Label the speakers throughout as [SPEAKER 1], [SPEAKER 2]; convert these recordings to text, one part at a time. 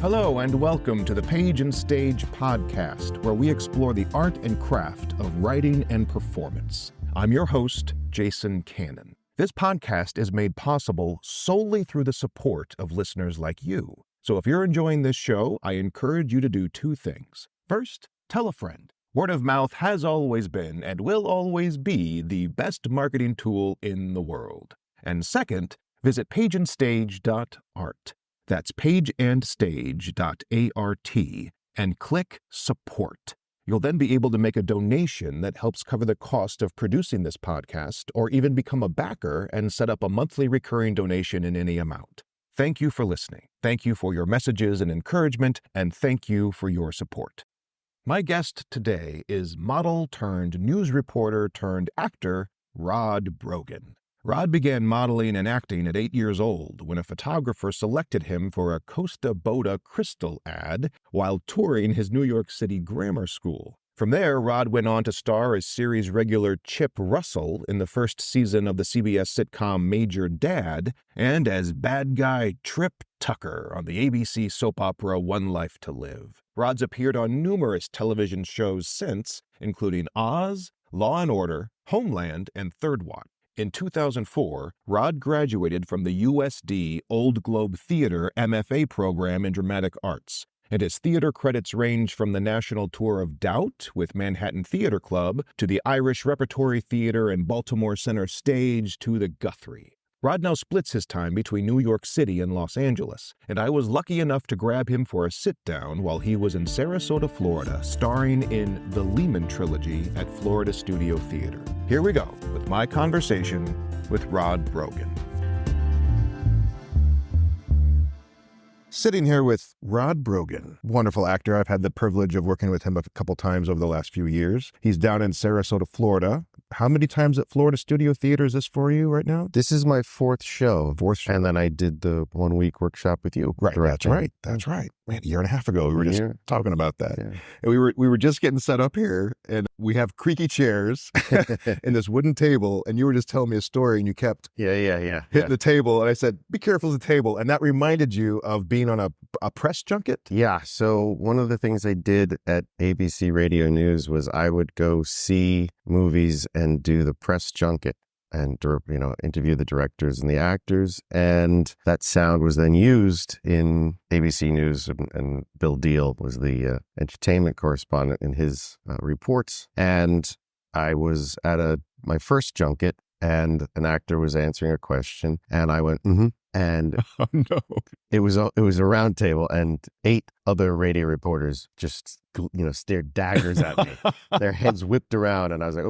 [SPEAKER 1] Hello and welcome to the Page and Stage podcast, where we explore the art and craft of writing and performance. I'm your host, Jason Cannon. This podcast is made possible solely through the support of listeners like you. So if you're enjoying this show, I encourage you to do two things. First, tell a friend. Word of mouth has always been and will always be the best marketing tool in the world. And second, visit pageandstage.art. That's pageandstage.art and click support. You'll then be able to make a donation that helps cover the cost of producing this podcast, or even become a backer and set up a monthly recurring donation in any amount. Thank you for listening. Thank you for your messages and encouragement, and thank you for your support. My guest today is model turned news reporter turned actor, Rod Brogan. Rod began modeling and acting at 8 years old when a photographer selected him for a Costa Boda Crystal ad while touring his New York City grammar school. From there, Rod went on to star as series regular Chip Russell in the first season of the CBS sitcom Major Dad, and as bad guy Trip Tucker on the ABC soap opera One Life to Live. Rod's appeared on numerous television shows since, including Oz, Law & Order, Homeland, and Third Watch. In 2004, Rod graduated from the USD Old Globe Theater MFA program in dramatic arts, and his theater credits range from the national tour of Doubt with Manhattan Theater Club to the Irish Repertory Theater and Baltimore Center Stage to the Guthrie. Rod now splits his time between New York City and Los Angeles, and I was lucky enough to grab him for a sit-down while he was in Sarasota, Florida, starring in the Lehman Trilogy at Florida Studio Theater. Here we go with my conversation with Rod Brogan. Sitting here with Rod Brogan, wonderful actor. I've had the privilege of working with him a couple times over the last few years. He's down in Sarasota, Florida. How many times at Florida Studio Theater is this for you right now?
[SPEAKER 2] This is my fourth show. And then I did the 1 week workship with you.
[SPEAKER 1] Right,
[SPEAKER 2] directing.
[SPEAKER 1] That's right. Man, a year and a half ago, we were just talking about that.
[SPEAKER 2] Yeah.
[SPEAKER 1] And we were just getting set up here, and we have creaky chairs and this wooden table, and you were just telling me a story, and you kept hitting the table, and I said, be careful of the table. And that reminded you of being on a press junket?
[SPEAKER 2] Yeah. So one of the things I did at ABC Radio News was I would go see movies and do the press junket and, interview the directors and the actors. And that sound was then used in ABC News, and Bill Deal was the entertainment correspondent in his reports. And I was at my first junket, and an actor was answering a question, and I went, mm-hmm. And
[SPEAKER 1] oh, no.
[SPEAKER 2] It was a round table, and 8 other radio reporters just stared daggers at me. Their heads whipped around, and I was like,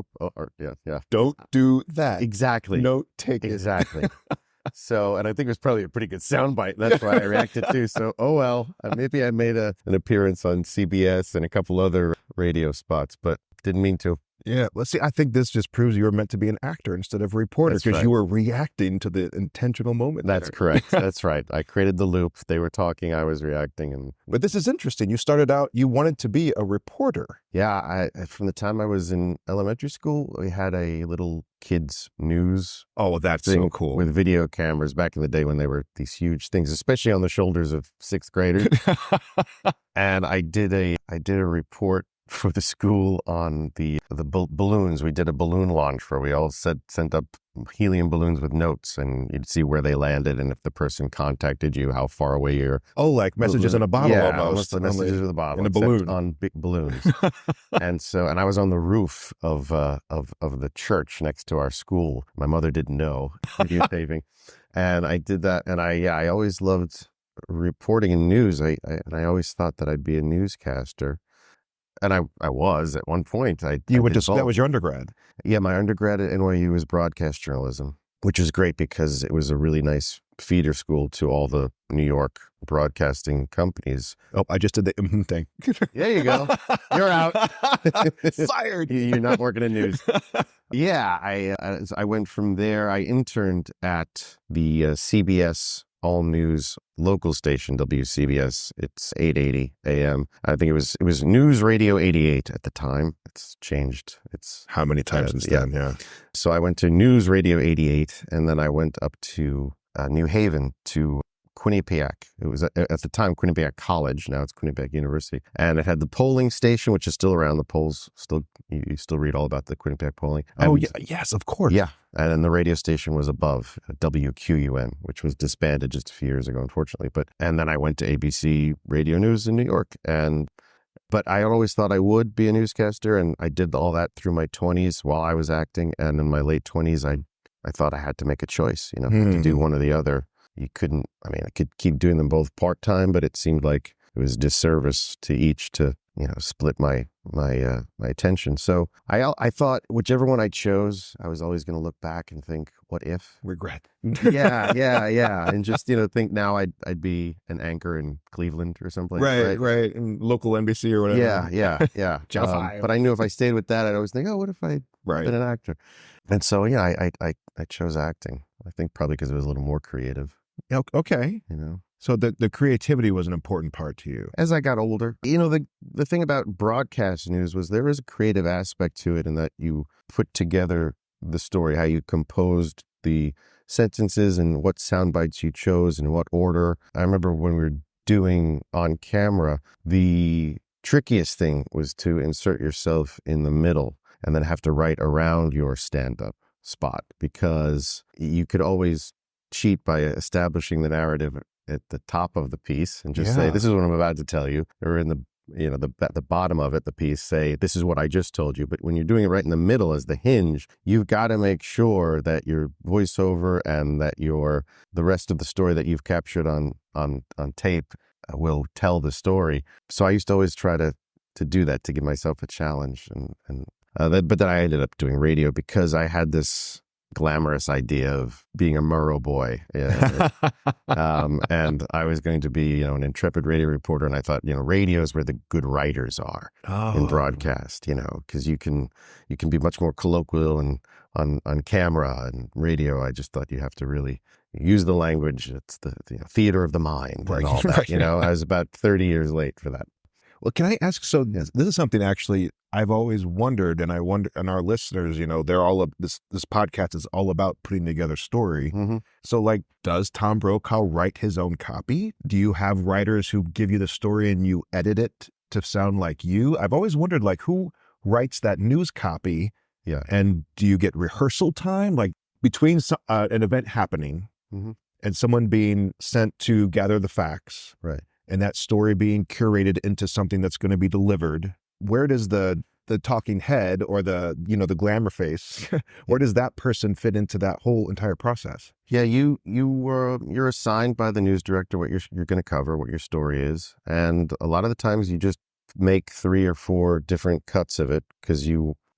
[SPEAKER 2] yeah.
[SPEAKER 1] Don't do that.
[SPEAKER 2] Exactly.
[SPEAKER 1] No, take it.
[SPEAKER 2] Exactly. So, and I think it was probably a pretty good soundbite. That's why I reacted too. So, maybe I made an appearance on CBS and a couple other radio spots, but didn't mean to.
[SPEAKER 1] Yeah, let's see. I think this just proves you were meant to be an actor instead of a reporter, because you were reacting to the intentional moment.
[SPEAKER 2] That's correct. That's right. I created the loop. They were talking, I was reacting.
[SPEAKER 1] But this is interesting. You started out, you wanted to be a reporter.
[SPEAKER 2] Yeah, from the time I was in elementary school, we had a little kids news.
[SPEAKER 1] Oh, that's so cool.
[SPEAKER 2] With video cameras back in the day when they were these huge things, especially on the shoulders of 6th graders. And I did a report for the school on the balloons. We did a balloon launch where we all sent up helium balloons with notes, and you'd see where they landed and if the person contacted you, how far away you're.
[SPEAKER 1] Oh, like messages in a bottle almost.
[SPEAKER 2] The messages in a bottle.
[SPEAKER 1] In a balloon.
[SPEAKER 2] On big balloons. And I was on the roof of the church next to our school. My mother didn't know, videotaping. And I did that, and I always loved reporting in news. I always thought that I'd be a newscaster. And I was at one point. That
[SPEAKER 1] was your undergrad?
[SPEAKER 2] Yeah, my undergrad at NYU was broadcast journalism, which was great because it was a really nice feeder school to all the New York broadcasting companies.
[SPEAKER 1] Oh, I just did the thing.
[SPEAKER 2] There you go. You're out.
[SPEAKER 1] Fired.
[SPEAKER 2] You're not working in news. Yeah, I went from there. I interned at the CBS All News local station, WCBS. It's 880 AM. I think it was News Radio 88 at the time. It's changed. It's
[SPEAKER 1] how many times since then? Yeah.
[SPEAKER 2] So I went to News Radio 88, and then I went up to New Haven to Quinnipiac. It was at the time Quinnipiac College. Now it's Quinnipiac University. And it had the polling station, which is still around. The polls still, you still read all about the Quinnipiac polling.
[SPEAKER 1] Oh,
[SPEAKER 2] And,
[SPEAKER 1] yeah, yes, of course.
[SPEAKER 2] yeah. And then the radio station was above, WQUN, which was disbanded just a few years ago, unfortunately. And then I went to ABC Radio News in New York. But I always thought I would be a newscaster, and I did all that through my 20s while I was acting. And in my late 20s, I thought I had to make a choice, to do one or the other. I could keep doing them both part-time, but it seemed like it was a disservice to each to, split my attention. So I thought whichever one I chose, I was always going to look back and think, what if?
[SPEAKER 1] Regret.
[SPEAKER 2] Yeah. And just, think now I'd be an anchor in Cleveland or someplace.
[SPEAKER 1] Right. In local NBC or whatever.
[SPEAKER 2] Yeah.
[SPEAKER 1] Channel 5.
[SPEAKER 2] But I knew if I stayed with that, I'd always think, oh, what if I'd been an actor? And so, I chose acting. I think probably because it was a little more creative.
[SPEAKER 1] Okay. So the creativity was an important part to you.
[SPEAKER 2] As I got older, the thing about broadcast news was there was a creative aspect to it in that you put together the story, how you composed the sentences and what sound bites you chose and what order. I remember when we were doing on camera, the trickiest thing was to insert yourself in the middle and then have to write around your stand-up spot, because you could always cheat by establishing the narrative at the top of the piece and just say, this is what I'm about to tell you. Or in the bottom of it, the piece, say, this is what I just told you. But when you're doing it right in the middle as the hinge, you've got to make sure that your voiceover and that the rest of the story that you've captured on tape will tell the story. So I used to always try to do that, to give myself a challenge. But then I ended up doing radio because I had this glamorous idea of being a Murrow boy. And I was going to be, an intrepid radio reporter. And I thought, radio is where the good writers are in broadcast, because you can be much more colloquial and on camera and radio. I just thought you have to really use the language. It's the theater of the mind and all that, I was about 30 years late for that.
[SPEAKER 1] Well, can I ask, so this is something actually I've always wondered, and I wonder, and our listeners, they're all, this podcast is all about putting together story.
[SPEAKER 2] Mm-hmm.
[SPEAKER 1] So does Tom Brokaw write his own copy? Do you have writers who give you the story and you edit it to sound like you? I've always wondered, who writes that news copy?
[SPEAKER 2] Yeah.
[SPEAKER 1] And do you get rehearsal time, between an event happening and someone being sent to gather the facts?
[SPEAKER 2] Right.
[SPEAKER 1] And that story being curated into something that's going to be delivered? Where does the talking head or the glamour face, where does that person fit into that whole entire process?
[SPEAKER 2] Yeah, you're assigned by the news director what you're going to cover, what your story is, and a lot of the times you just make 3 or 4 different cuts of it, because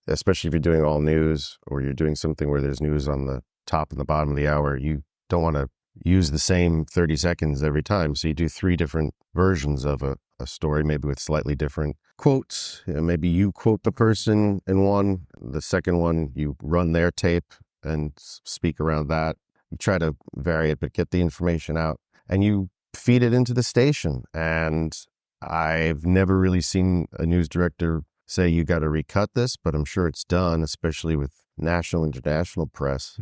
[SPEAKER 2] especially if you're doing all news or you're doing something where there's news on the top and the bottom of the hour, you don't want to use the same 30 seconds every time. So you do 3 different versions of a story, maybe with slightly different quotes. Maybe you quote the person in one, the second one, you run their tape and speak around that. You try to vary it, but get the information out, and you feed it into the station. And I've never really seen a news director say, you got to recut this, but I'm sure it's done, especially with national, international press.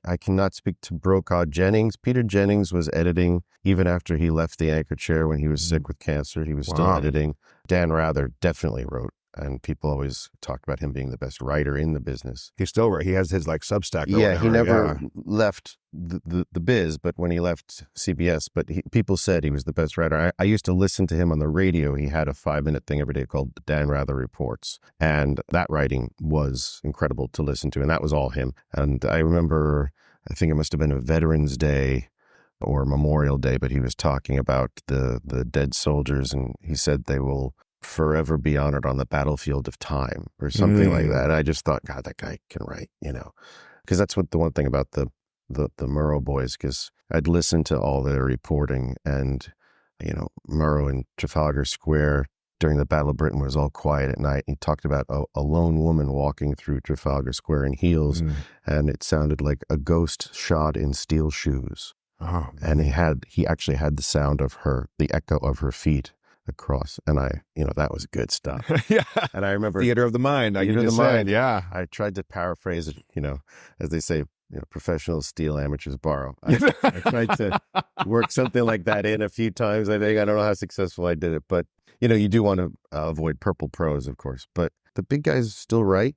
[SPEAKER 2] I cannot speak to Brokaw. Peter Jennings was editing even after he left the anchor chair when he was sick with cancer. He was still editing. Dan Rather definitely wrote, and people always talked about him being the best writer in the business.
[SPEAKER 1] He's still right. He has his Substack.
[SPEAKER 2] He never left the biz, but when he left CBS, people said he was the best writer. I used to listen to him on the radio. He had a 5-minute thing every day called Dan Rather Reports, and that writing was incredible to listen to, and that was all him. And I remember, I think it must have been a Veterans Day or Memorial Day, but he was talking about the dead soldiers, and he said they will forever be honored on the battlefield of time or something like that. And I just thought, God, that guy can write, because that's what the one thing about the Murrow boys, because I'd listen to all their reporting, and, Murrow in Trafalgar Square during the Battle of Britain was all quiet at night. He talked about a lone woman walking through Trafalgar Square in heels, and it sounded like a ghost shod in steel shoes.
[SPEAKER 1] Oh,
[SPEAKER 2] and he actually had the sound of the echo of her feet across, and that was good stuff.
[SPEAKER 1] Yeah.
[SPEAKER 2] And I remember
[SPEAKER 1] theater of the mind.
[SPEAKER 2] Theater of the mind.
[SPEAKER 1] Yeah.
[SPEAKER 2] I tried to paraphrase it, as they say, professionals steal, amateurs borrow. I tried to work something like that in a few times. I don't know how successful I did it, but you do want to avoid purple prose, of course. But the big guys still write.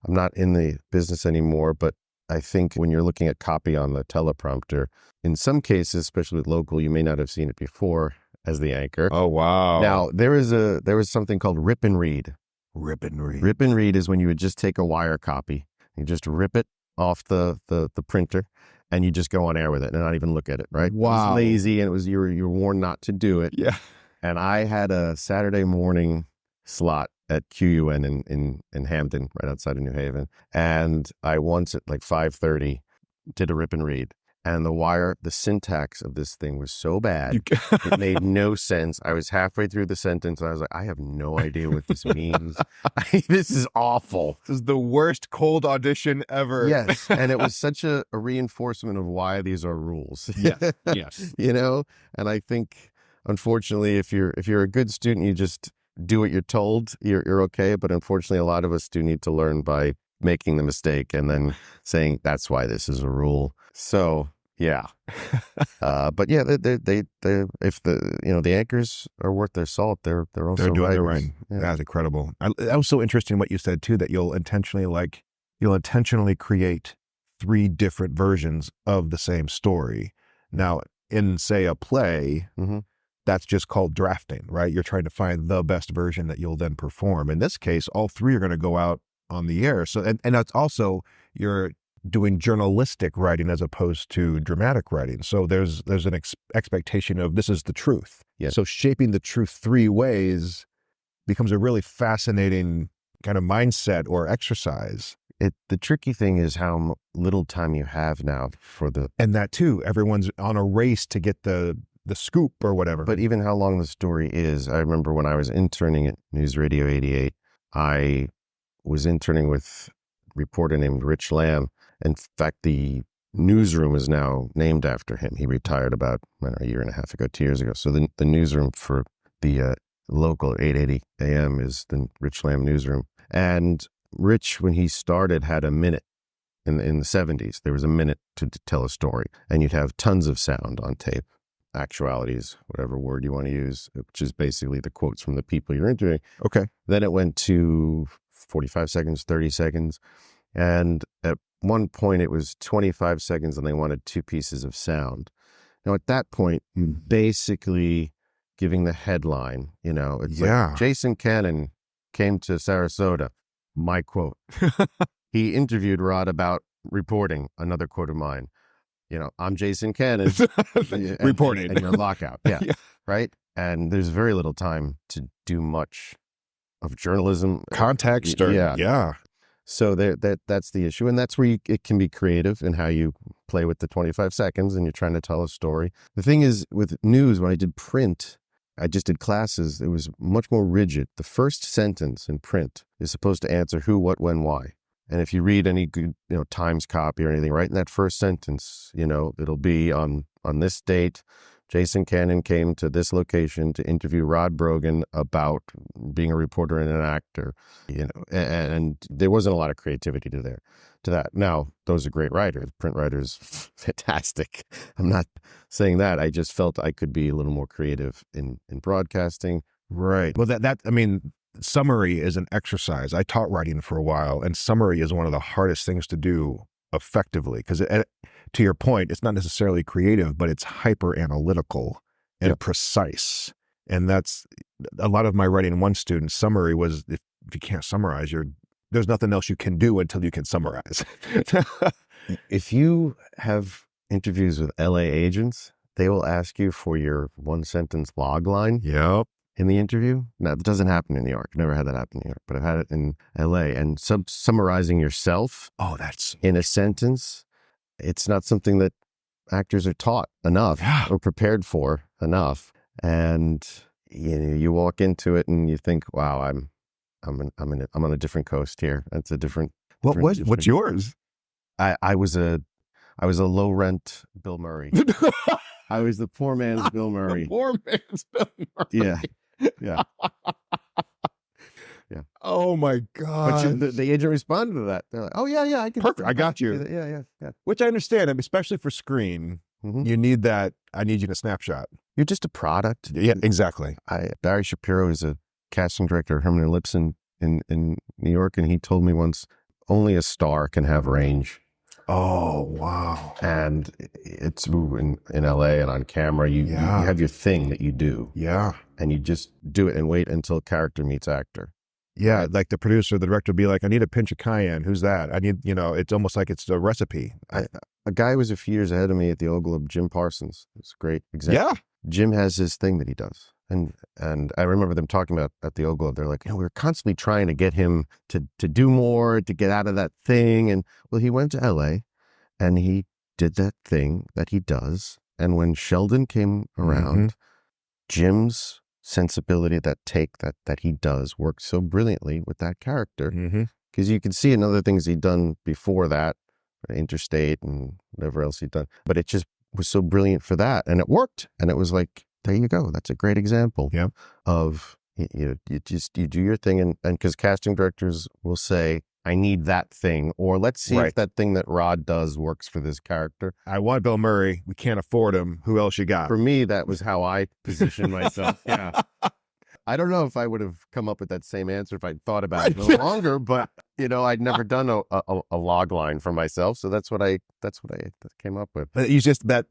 [SPEAKER 2] I'm not in the business anymore, but I think when you're looking at copy on the teleprompter, in some cases, especially with local, you may not have seen it before as the anchor.
[SPEAKER 1] Oh, wow.
[SPEAKER 2] Now, there was something called rip and read.
[SPEAKER 1] Rip and read.
[SPEAKER 2] Rip and read is when you would just take a wire copy, you just rip it off the printer, and you just go on air with it and not even look at it, right?
[SPEAKER 1] Wow.
[SPEAKER 2] It was lazy, and you were warned not to do it.
[SPEAKER 1] Yeah.
[SPEAKER 2] And I had a Saturday morning slot at QUN in Hampton, right outside of New Haven. And I once at like 5:30 did a rip and read. And the syntax of this thing was so bad, it made no sense. I was halfway through the sentence, and I was like, I have no idea what this means. This is awful.
[SPEAKER 1] This is the worst cold audition ever.
[SPEAKER 2] Yes, and it was such a reinforcement of why these are rules.
[SPEAKER 1] Yes, yes.
[SPEAKER 2] And I think, unfortunately, if you're a good student, you just do what you're told, you're okay. But unfortunately, a lot of us do need to learn by making the mistake and then saying that's why this is a rule. So yeah, but yeah, they if the anchors are worth their salt, they're also
[SPEAKER 1] doing
[SPEAKER 2] writers.
[SPEAKER 1] it right.
[SPEAKER 2] Yeah.
[SPEAKER 1] That's incredible. That was so interesting what you said too, that you'll intentionally create 3 different versions of the same story. Now, in say a play, that's just called drafting, right? You're trying to find the best version that you'll then perform. In this case, all 3 are going to go out on the air. So, and that's also, you're doing journalistic writing as opposed to dramatic writing. So there's an expectation of this is the truth.
[SPEAKER 2] Yeah.
[SPEAKER 1] So shaping the truth 3 ways becomes a really fascinating kind of mindset or exercise.
[SPEAKER 2] The tricky thing is how little time you have now
[SPEAKER 1] and that too, everyone's on a race to get the scoop or whatever.
[SPEAKER 2] But even how long the story is. I remember when I was interning at News Radio 88, I was interning with a reporter named Rich Lamb. In fact, the newsroom is now named after him. He retired about a year and a half ago, 2 years ago. So the newsroom for the local 880 AM is the Rich Lamb newsroom. And Rich, when he started, had a minute. In the 70s, there was a minute to tell a story. And you'd have tons of sound on tape. Actualities, whatever word you want to use, which is basically the quotes from the people you're interviewing.
[SPEAKER 1] Okay.
[SPEAKER 2] Then it went to 45 seconds, 30 seconds. And at one point it was 25 seconds and they wanted 2 pieces of sound. Now at that point, you're basically giving the headline, it's like Jason Cannon came to Sarasota, my quote. He interviewed Rod about reporting, another quote of mine. I'm Jason Cannon.
[SPEAKER 1] Reporting.
[SPEAKER 2] And you're in lockout. Yeah. Right? And there's very little time to do much of journalism.
[SPEAKER 1] Context. Yeah.
[SPEAKER 2] So that's the issue. And that's where it can be creative in how you play with the 25 seconds and you're trying to tell a story. The thing is, with news, when I did print, I just did classes, it was much more rigid. The first sentence in print is supposed to answer who, what, when, why. And if you read any good, Times copy or anything, right in that first sentence, it'll be on this date, Jason Cannon came to this location to interview Rod Brogan about being a reporter and an actor, and there wasn't a lot of creativity to that. Now, those are great writers, print writers, fantastic. I'm not saying that. I just felt I could be a little more creative in broadcasting.
[SPEAKER 1] Right. Well, summary is an exercise. I taught writing for a while, and summary is one of the hardest things to do effectively because, to your point, it's not necessarily creative, but it's hyper analytical and precise. And that's a lot of my writing. One student summary was, if you can't summarize, there's nothing else you can do until you can summarize.
[SPEAKER 2] If you have interviews with LA agents, they will ask you for your 1-sentence log line.
[SPEAKER 1] Yep.
[SPEAKER 2] In the interview. Now, that doesn't happen in New York. Never had that happen in New York, but I've had it in LA. And summarizing yourself in a sentence, it's not something that actors are taught enough or prepared for enough. And you walk into it and you think, wow, I'm on a different coast here. That's a different.
[SPEAKER 1] What's yours?
[SPEAKER 2] I was a low rent Bill Murray. I was the poor man's Bill Murray.
[SPEAKER 1] The poor man's Bill Murray.
[SPEAKER 2] Yeah. Yeah.
[SPEAKER 1] Oh my
[SPEAKER 2] But
[SPEAKER 1] God.
[SPEAKER 2] the agent responded to that. They're like, "Oh yeah, I can."
[SPEAKER 1] Perfect. I got you.
[SPEAKER 2] Yeah.
[SPEAKER 1] Which I understand. I mean, especially for screen, you need that. I need you in a snapshot.
[SPEAKER 2] You're just a product.
[SPEAKER 1] Yeah, exactly.
[SPEAKER 2] Barry Shapiro is a casting director of Herman and Lipson in New York, and he told me once, only a star can have range.
[SPEAKER 1] Oh, wow.
[SPEAKER 2] And it's in LA and on camera, you have your thing that you do.
[SPEAKER 1] Yeah.
[SPEAKER 2] And you just do it and wait until character meets actor.
[SPEAKER 1] Yeah.
[SPEAKER 2] Right.
[SPEAKER 1] Like the producer, the director would be like, I need a pinch of cayenne. Who's that? I need, it's almost like it's a recipe.
[SPEAKER 2] A guy who was a few years ahead of me at the Old Globe, Jim Parsons. It's a great example.
[SPEAKER 1] Yeah.
[SPEAKER 2] Jim has his thing that he does. And I remember them talking about at the Old Globe, they're like, we were constantly trying to get him to do more, to get out of that thing. And well, he went to LA and he did that thing that he does. And when Sheldon came around, Jim's sensibility, that take that he does, worked so brilliantly with that character. Because you can see in other things he'd done before that, Interstate and whatever else he'd done. But it just was so brilliant for that. And it worked. And it was like, there you go. That's a great example of, you do your thing. And because casting directors will say, I need that thing, or let's see if that thing that Rod does works for this character.
[SPEAKER 1] I want Bill Murray. We can't afford him. Who else you got?
[SPEAKER 2] For me, that was how I positioned myself. Yeah. I don't know if I would have come up with that same answer if I'd thought about it a little longer, but I'd never done a log line for myself, so that's what I came up with.
[SPEAKER 1] But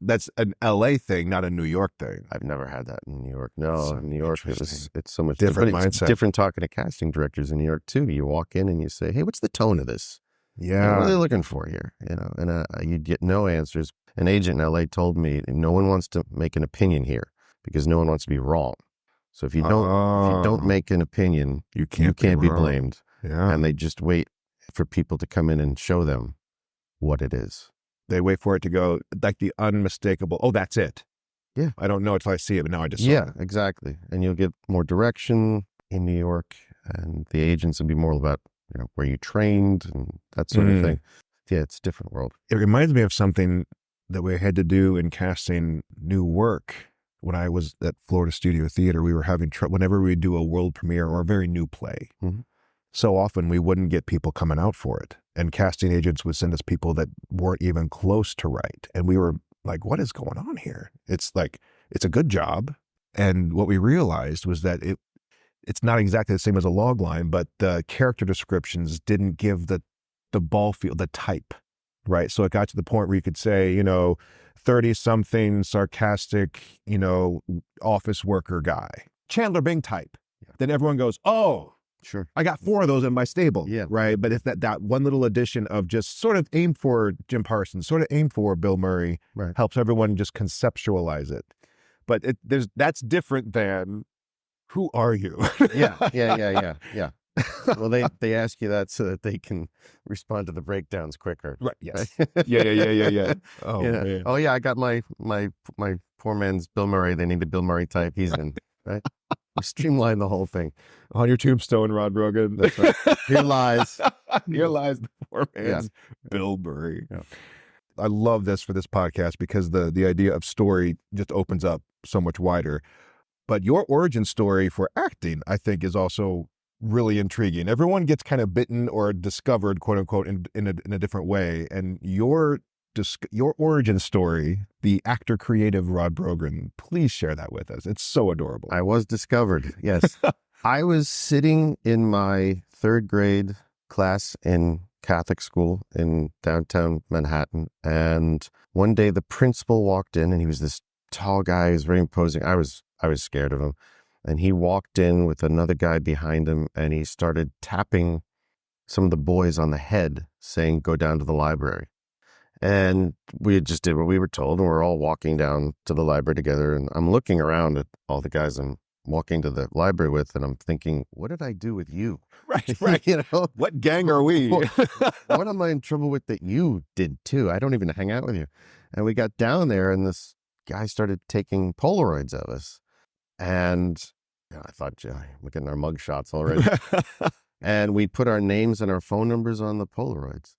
[SPEAKER 1] that's an LA thing, not a New York thing.
[SPEAKER 2] I've never had that in New York. No, in New York it's so much
[SPEAKER 1] different
[SPEAKER 2] mindset. It's different talking to casting directors in New York too. You walk in and you say, "Hey, what's the tone of this?
[SPEAKER 1] Yeah,
[SPEAKER 2] what are they looking for here?" And you'd get no answers. An agent in LA told me, no one wants to make an opinion here because no one wants to be wrong. So if you don't make an opinion, you can't be blamed.
[SPEAKER 1] Yeah.
[SPEAKER 2] And they just wait for people to come in and show them what it is.
[SPEAKER 1] They wait for it to go like the unmistakable. Oh, that's it.
[SPEAKER 2] Yeah.
[SPEAKER 1] I don't know until I see it, but now I just saw it.
[SPEAKER 2] Exactly. And you'll get more direction in New York, and the agents will be more about where you trained and that sort of thing. Yeah, it's a different world.
[SPEAKER 1] It reminds me of something that we had to do in casting new work. When I was at Florida Studio Theater, we were having trouble whenever we do a world premiere or a very new play. So often we wouldn't get people coming out for it. And casting agents would send us people that weren't even close to right. And we were like, what is going on here? It's like, it's a good job. And what we realized was that it's not exactly the same as a log line, but the character descriptions didn't give the ball field, the type, right? So it got to the point where you could say, 30-something sarcastic, office worker guy, Chandler Bing type. Then everyone goes, oh,
[SPEAKER 2] sure,
[SPEAKER 1] I got 4 of those in my stable.
[SPEAKER 2] Yeah.
[SPEAKER 1] Right. But it's that one little addition of just sort of aim for Jim Parsons, sort of aim for Bill Murray, helps everyone just conceptualize it. But that's different than, who are you?
[SPEAKER 2] Yeah. Well, they ask you that so that they can respond to the breakdowns quicker.
[SPEAKER 1] Right. Yes. Yeah. Oh, man.
[SPEAKER 2] Oh yeah, I got my poor man's Bill Murray. They need a Bill Murray type. He's in. Right. We streamline the whole thing.
[SPEAKER 1] On your tombstone, Rod Brogan.
[SPEAKER 2] That's right. Here lies
[SPEAKER 1] the poor man's Bill Murray. Yeah. I love this for this podcast because the idea of story just opens up so much wider. But your origin story for acting, I think, is also really intriguing. Everyone gets kind of bitten or discovered, quote unquote, in a different way. And your origin story, the actor creative Rod Brogan, please share that with us. It's so adorable.
[SPEAKER 2] I was discovered. Yes. I was sitting in my 3rd grade class in Catholic school in downtown Manhattan. And one day the principal walked in, and he was this tall guy. He was very imposing. I was scared of him. And he walked in with another guy behind him, and he started tapping some of the boys on the head, saying, "Go down to the library." And we just did what we were told, and we're all walking down to the library together. And I'm looking around at all the guys I'm walking to the library with, and I'm thinking, what did I do with you?
[SPEAKER 1] Right. What gang are we?
[SPEAKER 2] What am I in trouble with that you did too? I don't even hang out with you. And we got down there, and this guy started taking Polaroids of us. And I thought, we're getting our mug shots already. And we put our names and our phone numbers on the Polaroids.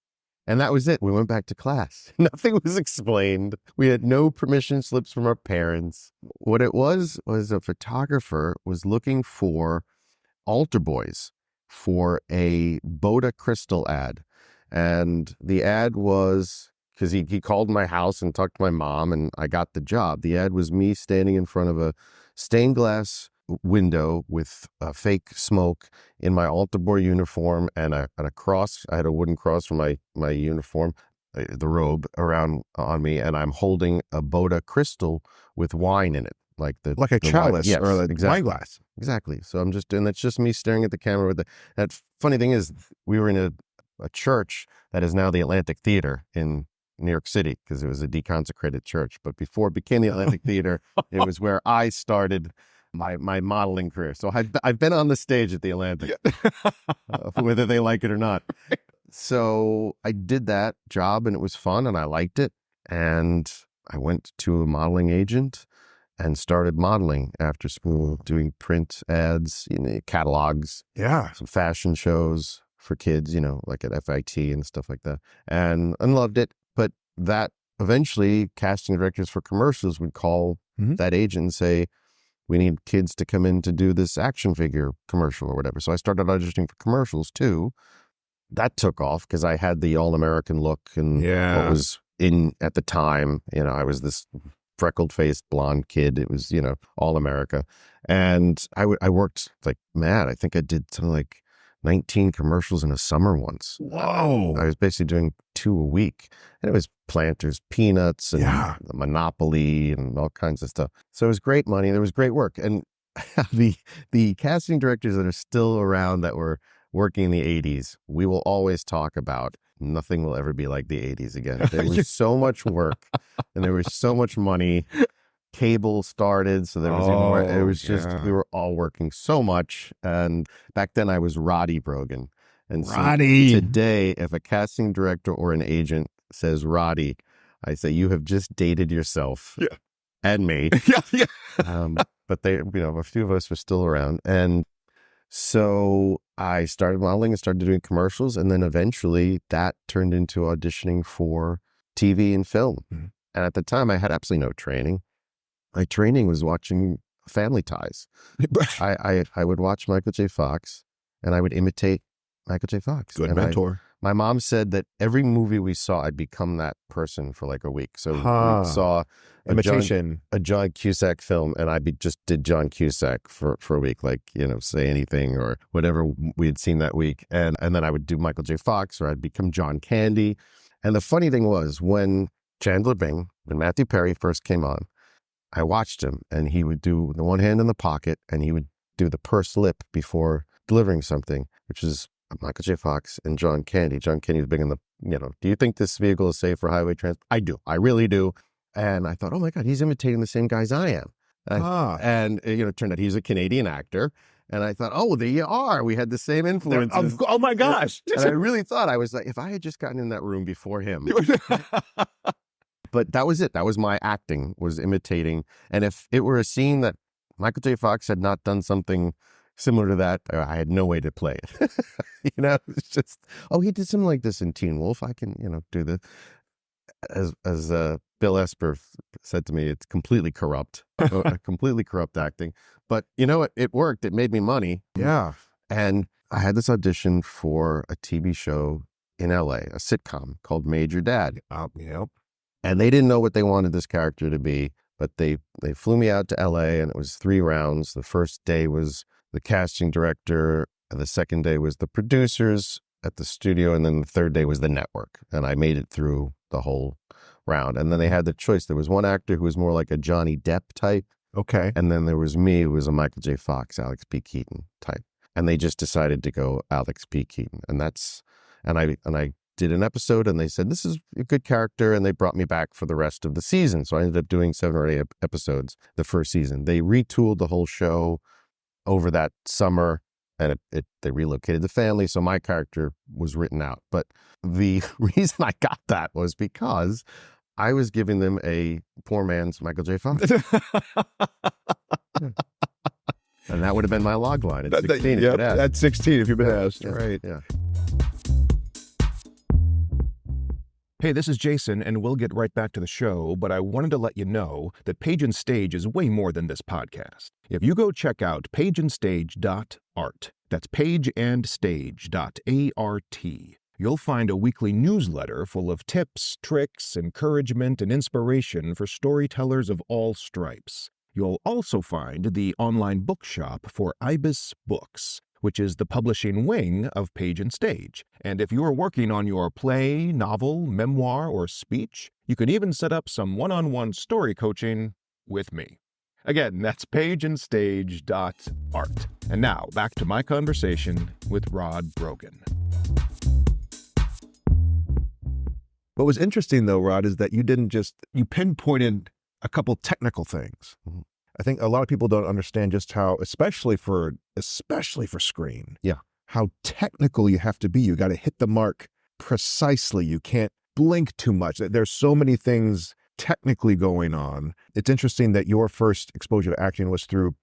[SPEAKER 2] And that was it. We went back to class. Nothing was explained. We had no permission slips from our parents. What it was a photographer was looking for altar boys for a Boda Crystal ad. And the ad was, because he called my house and talked to my mom, and I got the job. The ad was me standing in front of a stained glass window with fake smoke in my altar boy uniform and a cross. I had a wooden cross for my uniform, the robe around on me, and I'm holding a Boda Crystal with wine in it. Like
[SPEAKER 1] a chalice
[SPEAKER 2] yes,
[SPEAKER 1] or a
[SPEAKER 2] exactly.
[SPEAKER 1] wine glass.
[SPEAKER 2] Exactly. So and that's just me staring at the camera with that funny thing is, we were in a church that is now the Atlantic Theater in New York City, because it was a deconsecrated church. But before it became the Atlantic Theater, it was where I started my modeling career. So I've been on the stage at the Atlantic, whether they like it or not. So I did that job, and it was fun, and I liked it. And I went to a modeling agent and started modeling after school, doing print ads, catalogs, some fashion shows for kids, like at FIT and stuff like that, and loved it. But that eventually, casting directors for commercials would call that agent and say, we need kids to come in to do this action figure commercial or whatever. So I started auditioning for commercials too. That took off because I had the all-American look and what was in at the time. I was this freckled-faced blonde kid. It was, all America. And I worked like mad. I think I did something like 19 commercials in a summer once.
[SPEAKER 1] Whoa.
[SPEAKER 2] I was basically doing 2 a week. And it was Planters, Peanuts, and Monopoly, and all kinds of stuff. So it was great money. There was great work. And the casting directors that are still around that were working in the 80s, we will always talk about nothing will ever be like the 80s again. There was so much work and there was so much money. Cable started, so there was even more. It was just, we were all working so much. And back then I was Roddy Brogan. And so today, if a casting director or an agent says Roddy, I say, you have just dated yourself and me. But they, a few of us were still around. And so I started modeling and started doing commercials. And then eventually that turned into auditioning for TV and film. And at the time I had absolutely no training. My training was watching Family Ties. I would watch Michael J. Fox and I would imitate Michael J. Fox.
[SPEAKER 1] Good mentor.
[SPEAKER 2] My mom said that every movie we saw, I'd become that person for like a week. So we saw a John Cusack film, and I just did John Cusack for a week, like, Say Anything or whatever we had seen that week. And then I would do Michael J. Fox, or I'd become John Candy. And the funny thing was, when Chandler Bing, when Matthew Perry first came on, I watched him, and he would do the one hand in the pocket, and he would do the pursed lip before delivering something, which is Michael J. Fox and John Candy. John Candy was big in the, do you think this vehicle is safe for highway transport? I do. I really do. And I thought, oh my God, he's imitating the same guys I am. And it turned out he's a Canadian actor. And I thought, oh, there you are. We had the same influences.
[SPEAKER 1] Oh my gosh.
[SPEAKER 2] And I really thought, I was like, if I had just gotten in that room before him. But that was it. That was my acting, was imitating. And if it were a scene that Michael J. Fox had not done something similar to that, I had no way to play it. It's just, he did something like this in Teen Wolf. I can, do this. As Bill Esper said to me, it's completely corrupt, completely corrupt acting. But it worked. It made me money.
[SPEAKER 1] Yeah.
[SPEAKER 2] And I had this audition for a TV show in LA, a sitcom called Major Dad.
[SPEAKER 1] Yep.
[SPEAKER 2] And they didn't know what they wanted this character to be, but they flew me out to LA, and it was 3 rounds. The first day was the casting director, and the second day was the producers at the studio, and then the third day was the network. And I made it through the whole round. And then they had the choice. There was one actor who was more like a Johnny Depp type.
[SPEAKER 1] Okay.
[SPEAKER 2] And then there was me, who was a Michael J. Fox, Alex P. Keaton type. And they just decided to go Alex P. Keaton. And I did an episode, and they said, this is a good character, and they brought me back for the rest of the season. So I ended up doing 7 or 8 episodes the first season. They retooled the whole show over that summer, and they relocated the family, so my character was written out. But the reason I got that was because I was giving them a poor man's Michael J. Fox. And that would have been my log line at 16.
[SPEAKER 1] At 16 if you've been asked.
[SPEAKER 2] Yeah,
[SPEAKER 1] right.
[SPEAKER 2] Yeah.
[SPEAKER 1] Hey, this is Jason, and we'll get right back to the show, but I wanted to let you know that Page and Stage is way more than this podcast. If you go check out pageandstage.art, That's pageandstage.art. You'll find a weekly newsletter full of tips, tricks, encouragement, and inspiration for storytellers of all stripes. You'll also find the online bookshop for Ibis Books, which is the publishing wing of Page and Stage. And if you're working on your play, novel, memoir, or speech, you can even set up some one-on-one story coaching with me. Again, that's pageandstage.art. And now, back to my conversation with Rod Brogan. What was interesting, though, Rod, is that you pinpointed a couple technical things.
[SPEAKER 2] Mm-hmm.
[SPEAKER 1] I think a lot of people don't understand just how, especially for screen, how technical you have to be. You got to hit the mark precisely. You can't blink too much. There's so many things technically going on. It's interesting that your first exposure to acting was through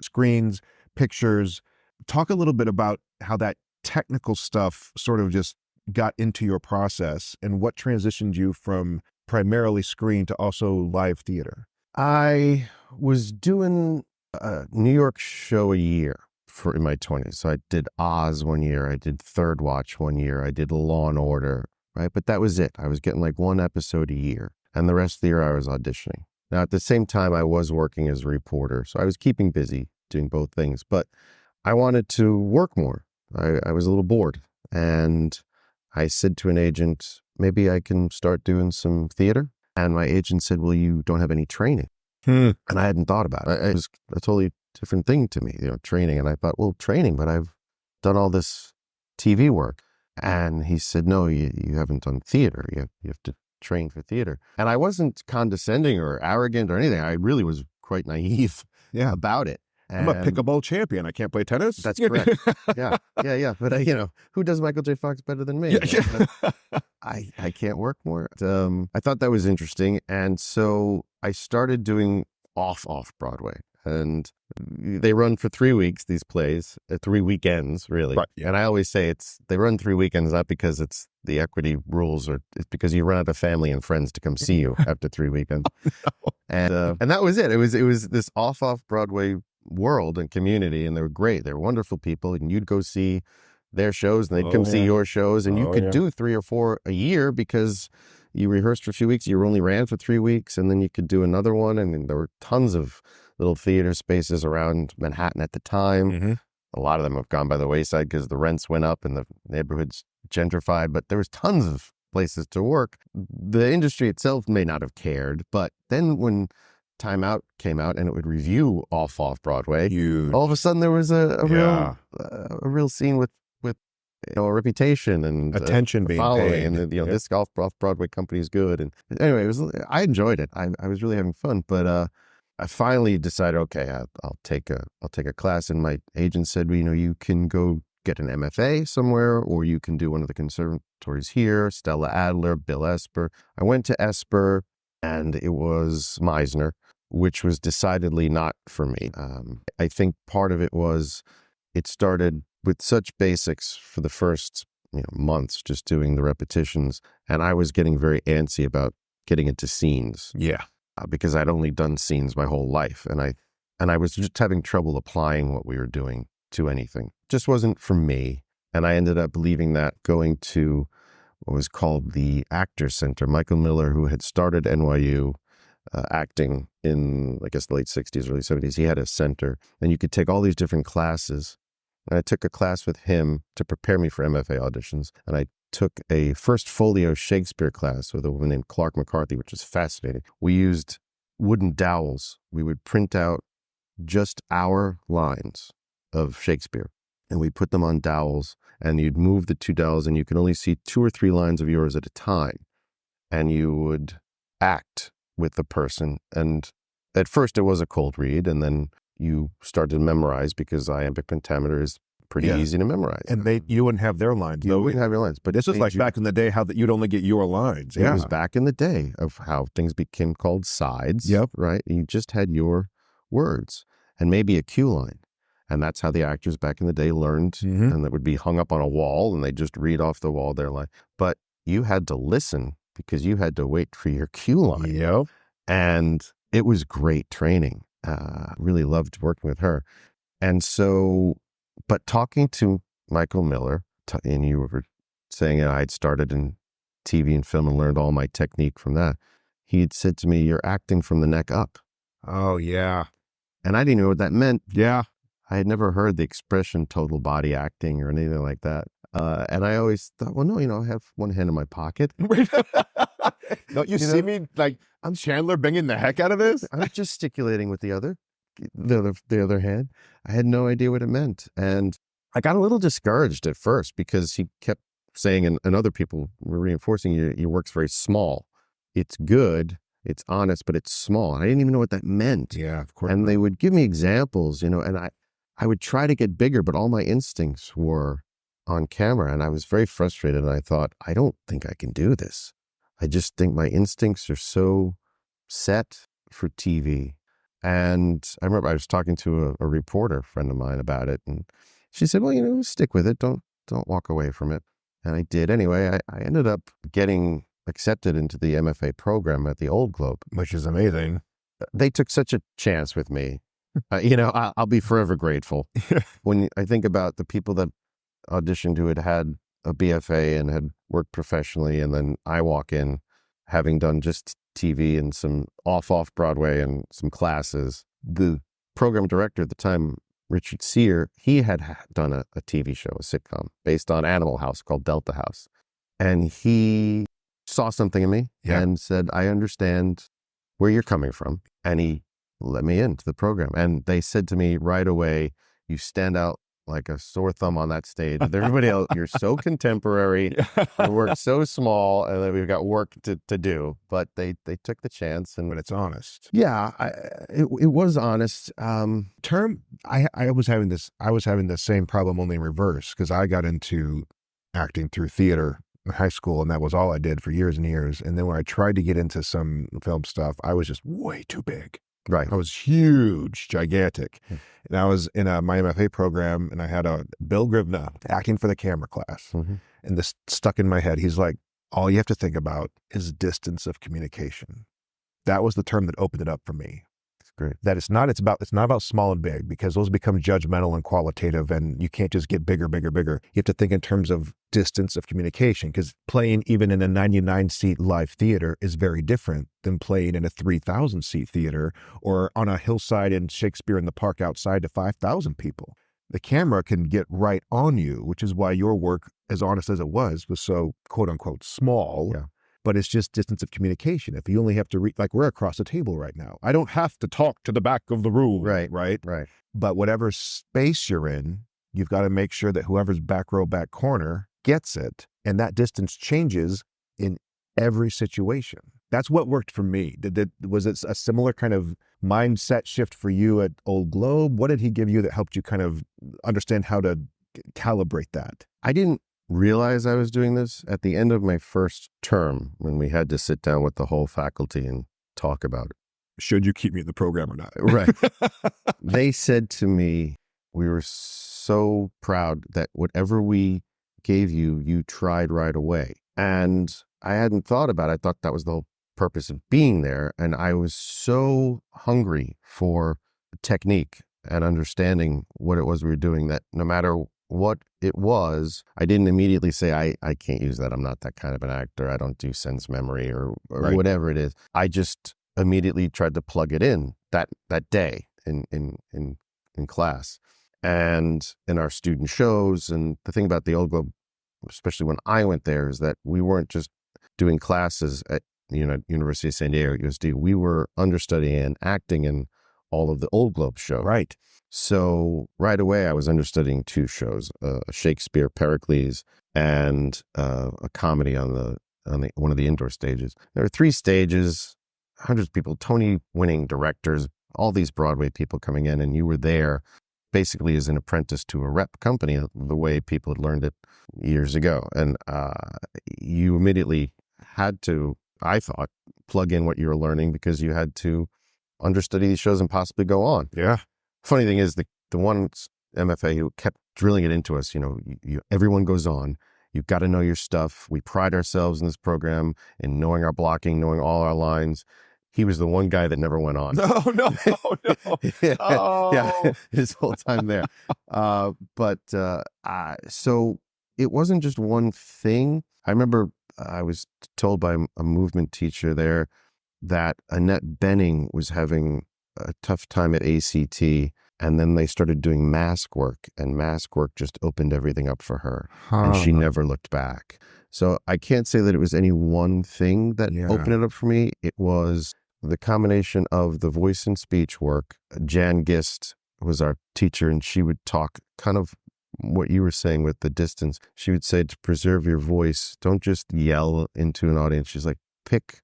[SPEAKER 1] screens, pictures. Talk a little bit about how that technical stuff sort of just got into your process and what transitioned you from primarily screen to also live theater.
[SPEAKER 2] I was doing a New York show a year in my 20s. So I did Oz one year. I did Third Watch one year. I did Law and Order, right? But that was it. I was getting like one episode a year. And the rest of the year I was auditioning. Now, at the same time, I was working as a reporter. So I was keeping busy doing both things. But I wanted to work more. I was a little bored. And I said to an agent, maybe I can start doing some theater. And my agent said, well, you don't have any training. And I hadn't thought about it. It was a totally different thing to me, training. And I thought, well, training, but I've done all this TV work. And he said, no, you haven't done theater. You have to train for theater. And I wasn't condescending or arrogant or anything. I really was quite naive about it.
[SPEAKER 1] I'm a pickleball champion. I can't play tennis.
[SPEAKER 2] That's correct. Yeah. But who does Michael J. Fox better than me? I can't work more. I thought that was interesting, and so I started doing off Broadway, and they run for 3 weeks. These plays, 3 weekends, really.
[SPEAKER 1] Right, yeah.
[SPEAKER 2] And I always say they run 3 weekends not because it's the equity rules, or it's because you run out of family and friends to come see you after 3 weekends. And that was it. It was this off Broadway world and community, and they were great. They were wonderful people, and you'd go see their shows and they'd come see your shows, and you could do 3 or 4 a year because you rehearsed for a few weeks, you only ran for 3 weeks, and then you could do another one. And there were tons of little theater spaces around Manhattan at the time.
[SPEAKER 1] Mm-hmm.
[SPEAKER 2] A lot of them have gone by the wayside because the rents went up and the neighborhood's gentrified, but there was tons of places to work. The industry itself may not have cared, but then when Time Out came out and it would review off Broadway, all of a sudden there was a real scene with a reputation and
[SPEAKER 1] attention being paid,
[SPEAKER 2] and this off Broadway company is good. And anyway, I enjoyed it. I was really having fun. But I finally decided, okay, I'll take a class. And my agent said, well, you can go get an MFA somewhere, or you can do one of the conservatories here. Stella Adler, Bill Esper. I went to Esper, and it was Meisner, which was decidedly not for me. I think part of it was it started with such basics for the first months, just doing the repetitions, and I was getting very antsy about getting into scenes.
[SPEAKER 1] Yeah,
[SPEAKER 2] because I'd only done scenes my whole life, and I was just having trouble applying what we were doing to anything. It just wasn't for me, and I ended up leaving that, going to what was called the Actors Center. Michael Miller, who had started NYU acting in, I guess, the late 60s, early 70s, he had a center, and you could take all these different classes. And I took a class with him to prepare me for MFA auditions, and I took a first folio Shakespeare class with a woman named Clark McCarthy, which was fascinating. We used wooden dowels. We would print out just our lines of Shakespeare, and we put them on dowels, and you'd move the 2 dowels, and you can only see 2 or 3 lines of yours at a time. And you would act with the person. And at first it was a cold read, and then you start to memorize, because iambic pentameter is pretty easy to memorize.
[SPEAKER 1] And you wouldn't have their lines.
[SPEAKER 2] You wouldn't have your lines. But
[SPEAKER 1] this is like back in the day how you'd only get your lines.
[SPEAKER 2] It was back in the day of how things became called sides.
[SPEAKER 1] Yep.
[SPEAKER 2] Right? You just had your words and maybe a cue line. And that's how the actors back in the day learned.
[SPEAKER 1] Mm-hmm.
[SPEAKER 2] And that would be hung up on a wall, and they just read off the wall their line. But you had to listen, because you had to wait for your cue line.
[SPEAKER 1] Yep.
[SPEAKER 2] And it was great training. Really loved working with her. And so But talking to Michael Miller, and you were saying that I'd started in TV and film and learned all my technique from that. He had said to me, "You're acting from the neck up."
[SPEAKER 1] Oh, yeah.
[SPEAKER 2] And I didn't know what that meant.
[SPEAKER 1] Yeah.
[SPEAKER 2] I had never heard the expression total body acting or anything like that. And I always thought, well, no, I have one hand in my pocket.
[SPEAKER 1] Don't you see me like I'm Chandler banging the heck out of this?
[SPEAKER 2] I'm gesticulating with the other hand. I had no idea what it meant. And I got a little discouraged at first because he kept saying, and other people were reinforcing, your work's very small. It's good, it's honest, but it's small. And I didn't even know what that meant.
[SPEAKER 1] Yeah, of course.
[SPEAKER 2] And they would give me examples, and I would try to get bigger, but all my instincts were on camera. And I was very frustrated. And I thought, I don't think I can do this. I just think my instincts are so set for TV. And I remember I was talking to a reporter friend of mine about it. And she said, well, stick with it. Don't walk away from it. And I did. Anyway, I ended up getting accepted into the MFA program at the Old Globe.
[SPEAKER 1] Which is amazing.
[SPEAKER 2] They took such a chance with me. I'll be forever grateful. When I think about the people that auditioned who had a BFA and had worked professionally, and then I walk in having done just TV and some off Broadway and some classes. The program director at the time, Richard Sear, he had done a TV show, a sitcom based on Animal House called Delta House. And he saw something in me and said, I understand where you're coming from. And he let me into the program. And they said to me right away, you stand out like a sore thumb on that stage with everybody else. You're so contemporary, your work's so small, and then we've got work to do. But they took the chance. But
[SPEAKER 1] it's honest.
[SPEAKER 2] Yeah, it was honest.
[SPEAKER 1] I was having the same problem, only in reverse, because I got into acting through theater in high school, and that was all I did for years and years. And then when I tried to get into some film stuff, I was just way too big.
[SPEAKER 2] Right.
[SPEAKER 1] I was huge, gigantic. And I was in my MFA program, and I had a Bill Grivna acting for the camera class. Mm-hmm. And this stuck in my head. He's like, all you have to think about is distance of communication. That was the term that opened it up for me.
[SPEAKER 2] That's great.
[SPEAKER 1] That it's not about small and big, because those become judgmental and qualitative, and you can't just get bigger. You have to think in terms of distance of communication, because playing even in a 99-seat live theater is very different than playing in a 3,000-seat theater or on a hillside in Shakespeare in the Park outside to 5,000 people. The camera can get right on you, which is why your work, as honest as it was so quote unquote small. Yeah. But it's just distance of communication. If you only have to read, like we're across the table right now, I don't have to talk to the back of the room. Right. But whatever space you're in, you've got to make sure that whoever's back row, back corner gets it. And that distance changes in every situation. That's what worked for me. Was it a similar kind of mindset shift for you at Old Globe? What did he give you that helped you kind of understand how to calibrate that?
[SPEAKER 2] I didn't realize I was doing this at the end of my first term, when we had to sit down with the whole faculty and talk about it.
[SPEAKER 1] Should you keep me in the program or not?
[SPEAKER 2] Right. They said to me, we were so proud that whatever we gave you, you tried right away. And I hadn't thought about it. I thought that was the whole purpose of being there. And I was so hungry for technique and understanding what it was we were doing, that no matter what it was, I didn't immediately say, I can't use that. I'm not that kind of an actor. I don't do sense memory or right. Whatever it is. I just immediately tried to plug it in that day in class and in our student shows. And the thing about the Old Globe, especially when I went there, is that we weren't just doing classes at University of San Diego, USD. We were understudying and acting in all of the Old Globe shows.
[SPEAKER 1] Right.
[SPEAKER 2] So right away, I was understudying 2 shows, a Shakespeare Pericles and a comedy on one of the indoor stages. There were 3 stages, hundreds of people, Tony-winning directors, all these Broadway people coming in, and you were there basically as an apprentice to a rep company, the way people had learned it years ago. And you immediately had to, I thought, plug in what you were learning, because you had to understudy these shows and possibly go on.
[SPEAKER 1] Yeah.
[SPEAKER 2] Funny thing is, the one MFA who kept drilling it into us, everyone goes on. You've got to know your stuff. We pride ourselves in this program in knowing our blocking, knowing all our lines. he was the one guy that never went on.
[SPEAKER 1] No, no, no.
[SPEAKER 2] Yeah,
[SPEAKER 1] Oh.
[SPEAKER 2] yeah, his whole time there. So it wasn't just one thing. I remember I was told by a movement teacher there that Annette Bening was having a tough time at ACT, and then they started doing mask work, and mask work just opened everything up for her, and she never looked back. So I can't say that it was any one thing that opened it up for me. It was the combination of the voice and speech work. Jan Gist was our teacher, and she would talk kind of what you were saying with the distance. She would say, to preserve your voice, don't just yell into an audience. She's like, pick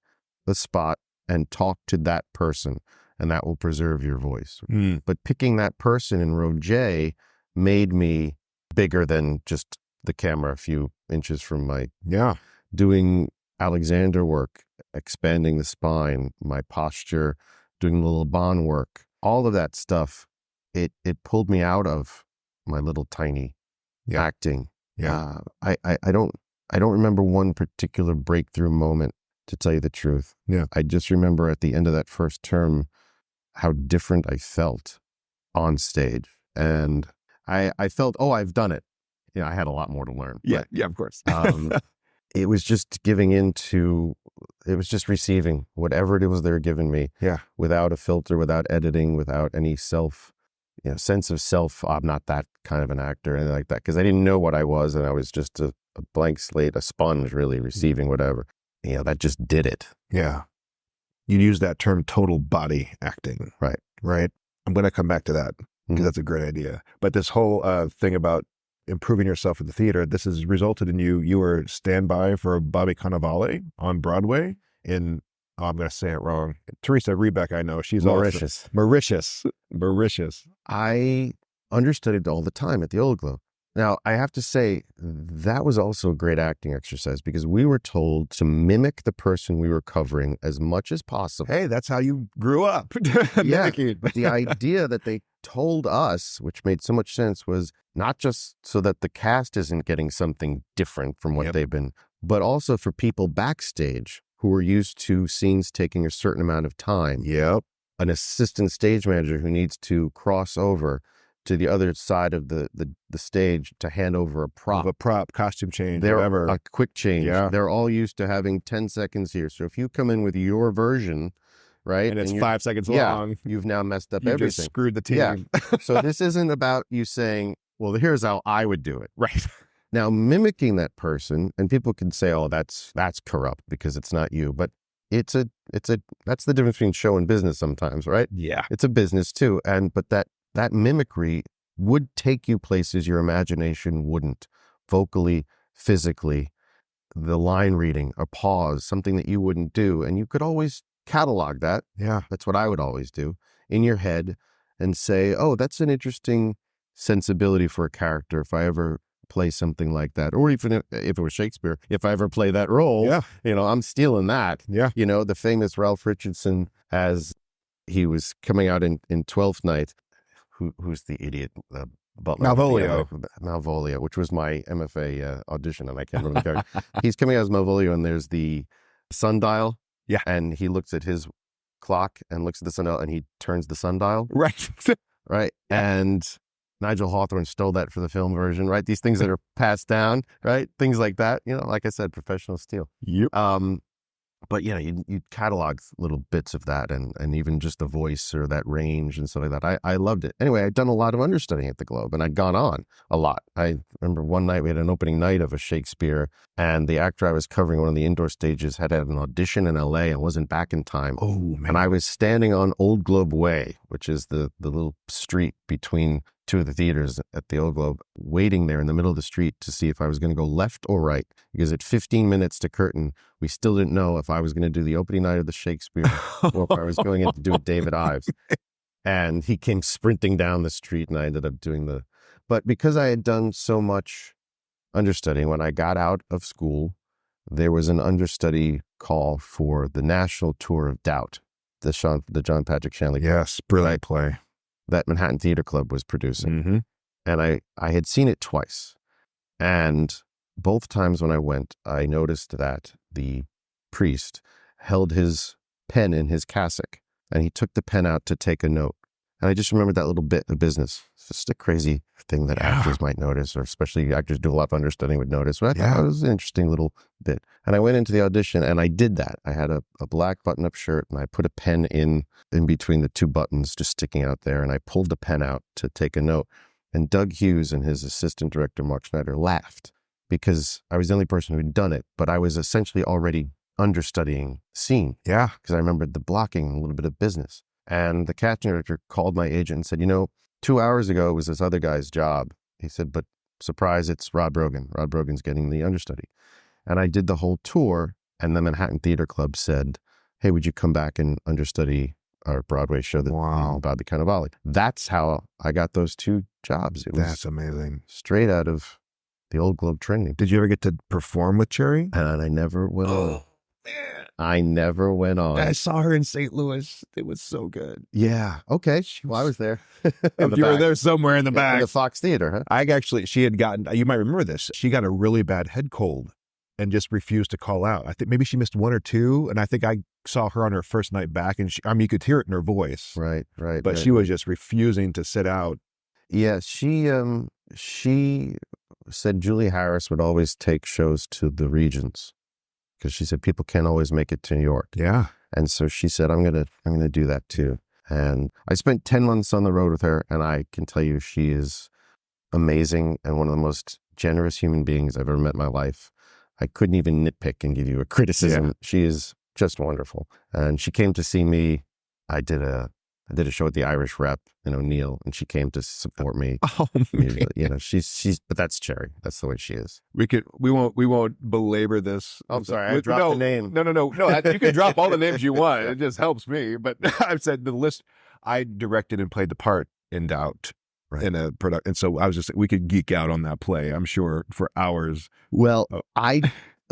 [SPEAKER 2] the spot and talk to that person, and that will preserve your voice. But picking that person in row J made me bigger than just the camera a few inches from my doing Alexander work, expanding the spine, my posture, doing the Laban work, all of that stuff. It pulled me out of my little tiny acting. I don't remember one particular breakthrough moment, to tell you the truth. I just remember at the end of that first term how different I felt on stage, and I felt, oh, I've done it. I had a lot more to learn.
[SPEAKER 1] Yeah, of course.
[SPEAKER 2] It was just giving into, it was just receiving whatever it was they were giving me. Without a filter, without editing, without any sense of self. I'm not that kind of an actor, anything like that, because I didn't know what I was, and I was just a blank slate, a sponge, really receiving whatever. That just did it.
[SPEAKER 1] Yeah. You use that term total body acting. Right. I'm going to come back to that because that's a great idea. But this whole thing about improving yourself in the theater, this has resulted in you were standby for Bobby Cannavale on Broadway in, I'm going to say it wrong. Teresa Rebeck, I know. She's
[SPEAKER 2] Mauritius.
[SPEAKER 1] Mauritius.
[SPEAKER 2] I understudied all the time at the Old Globe. Now, I have to say, that was also a great acting exercise, because we were told to mimic the person we were covering as much as possible.
[SPEAKER 1] Hey, that's how you grew up.
[SPEAKER 2] Yeah, but the idea that they told us, which made so much sense, was not just so that the cast isn't getting something different from what they've been, but also for people backstage who are used to scenes taking a certain amount of time. An assistant stage manager who needs to cross over to the other side of the stage to hand over a prop,
[SPEAKER 1] costume change, whatever.
[SPEAKER 2] A quick change. They're all used to having 10 seconds here. So if you come in with your version, right?
[SPEAKER 1] And it's 5 seconds long.
[SPEAKER 2] You've now messed up
[SPEAKER 1] you
[SPEAKER 2] everything.
[SPEAKER 1] Just screwed the team.
[SPEAKER 2] So this isn't about you saying, well, here's how I would do it.
[SPEAKER 1] Right.
[SPEAKER 2] Now, mimicking that person, and people can say, oh, that's corrupt because it's not you. But that's the difference between show and business sometimes, right?
[SPEAKER 1] Yeah.
[SPEAKER 2] It's a business too. But that mimicry would take you places your imagination wouldn't, vocally, physically, the line reading, a pause, something that you wouldn't do. And you could always catalog that. That's what I would always do in your head and say, oh, that's an interesting sensibility for a character if I ever play something like that. Or even if it was Shakespeare, if I ever play that role, I'm stealing that. The famous Ralph Richardson, as he was coming out in Twelfth Night, who's the idiot butler? Malvolio, which was my MFA audition, and I can't remember the character. He's coming out as Malvolio, and there's the sundial. And he looks at his clock and looks at the sundial, and he turns the sundial. Right. And Nigel Hawthorne stole that for the film version, right? These things that are passed down, right? Things like that. Like I said, professional steal. But you catalog little bits of that, and even just the voice or that range and stuff like that. I loved it. Anyway, I'd done a lot of understudying at the Globe, and I'd gone on a lot. I remember one night we had an opening night of a Shakespeare, and the actor I was covering, one of the indoor stages, had an audition in LA and wasn't back in time.
[SPEAKER 1] Oh, man.
[SPEAKER 2] And I was standing on Old Globe Way, which is the little street between two of the theaters at the Old Globe, waiting there in the middle of the street to see if I was going to go left or right, because at 15 minutes to curtain, we still didn't know if I was going to do the opening night of the Shakespeare or if I was going in to do David Ives. And he came sprinting down the street, and I ended up doing but because I had done so much understudying, when I got out of school, there was an understudy call for the National Tour of Doubt, the John Patrick Shanley.
[SPEAKER 1] Yes, brilliant play.
[SPEAKER 2] That Manhattan Theater Club was producing. And I had seen it twice. And both times when I went, I noticed that the priest held his pen in his cassock, and he took the pen out to take a note. And I just remembered that little bit of business. It's just a crazy thing that actors might notice, or especially actors do a lot of understudying would notice. But I thought it was an interesting little bit. And I went into the audition and I did that. I had a black button-up shirt and I put a pen in between the two buttons just sticking out there. And I pulled the pen out to take a note. And Doug Hughes and his assistant director, Mark Schneider, laughed because I was the only person who'd done it, but I was essentially already understudying the scene.
[SPEAKER 1] Yeah.
[SPEAKER 2] Because I remembered the blocking and a little bit of business. And the casting director called my agent and said, 2 hours ago it was this other guy's job. He said, but surprise, it's Rod Brogan. Rod Brogan's getting the understudy. And I did the whole tour, and the Manhattan Theater Club said, hey, would you come back and understudy our Broadway show, About the Cannavale? That's how I got those 2 jobs.
[SPEAKER 1] That's amazing.
[SPEAKER 2] Straight out of the Old Globe training.
[SPEAKER 1] Did you ever get to perform with Cherry?
[SPEAKER 2] And I never went on. Man. I never went on.
[SPEAKER 1] I saw her in St. Louis. It was so good.
[SPEAKER 2] Yeah. Okay. Well, I was there.
[SPEAKER 1] You were there somewhere in the back.
[SPEAKER 2] In the Fox Theater, huh?
[SPEAKER 1] She had gotten, you might remember this, she got a really bad head cold and just refused to call out. I think maybe she missed 1 or 2, and I think I saw her on her first night back, and you could hear it in her voice.
[SPEAKER 2] Right.
[SPEAKER 1] But she was just refusing to sit out.
[SPEAKER 2] Yeah, she said Julie Harris would always take shows to the regions because she said people can't always make it to New York.
[SPEAKER 1] Yeah.
[SPEAKER 2] And so she said, I'm gonna do that too. And I spent 10 months on the road with her, and I can tell you she is amazing and one of the most generous human beings I've ever met in my life. I couldn't even nitpick and give you a criticism. Yeah. She is just wonderful. And she came to see me. I did a show at the Irish Rep in O'Neill, and she came to support me.
[SPEAKER 1] Oh, man.
[SPEAKER 2] She's, but that's Cherry. That's the way she is.
[SPEAKER 1] We won't belabor this.
[SPEAKER 2] I'm sorry, I dropped the name.
[SPEAKER 1] No. You can drop all the names you want. It just helps me. But I've said the list. I directed and played the part in Doubt. Right. In a product, and so I was we could geek out on that play, I'm sure, for hours.
[SPEAKER 2] Well, I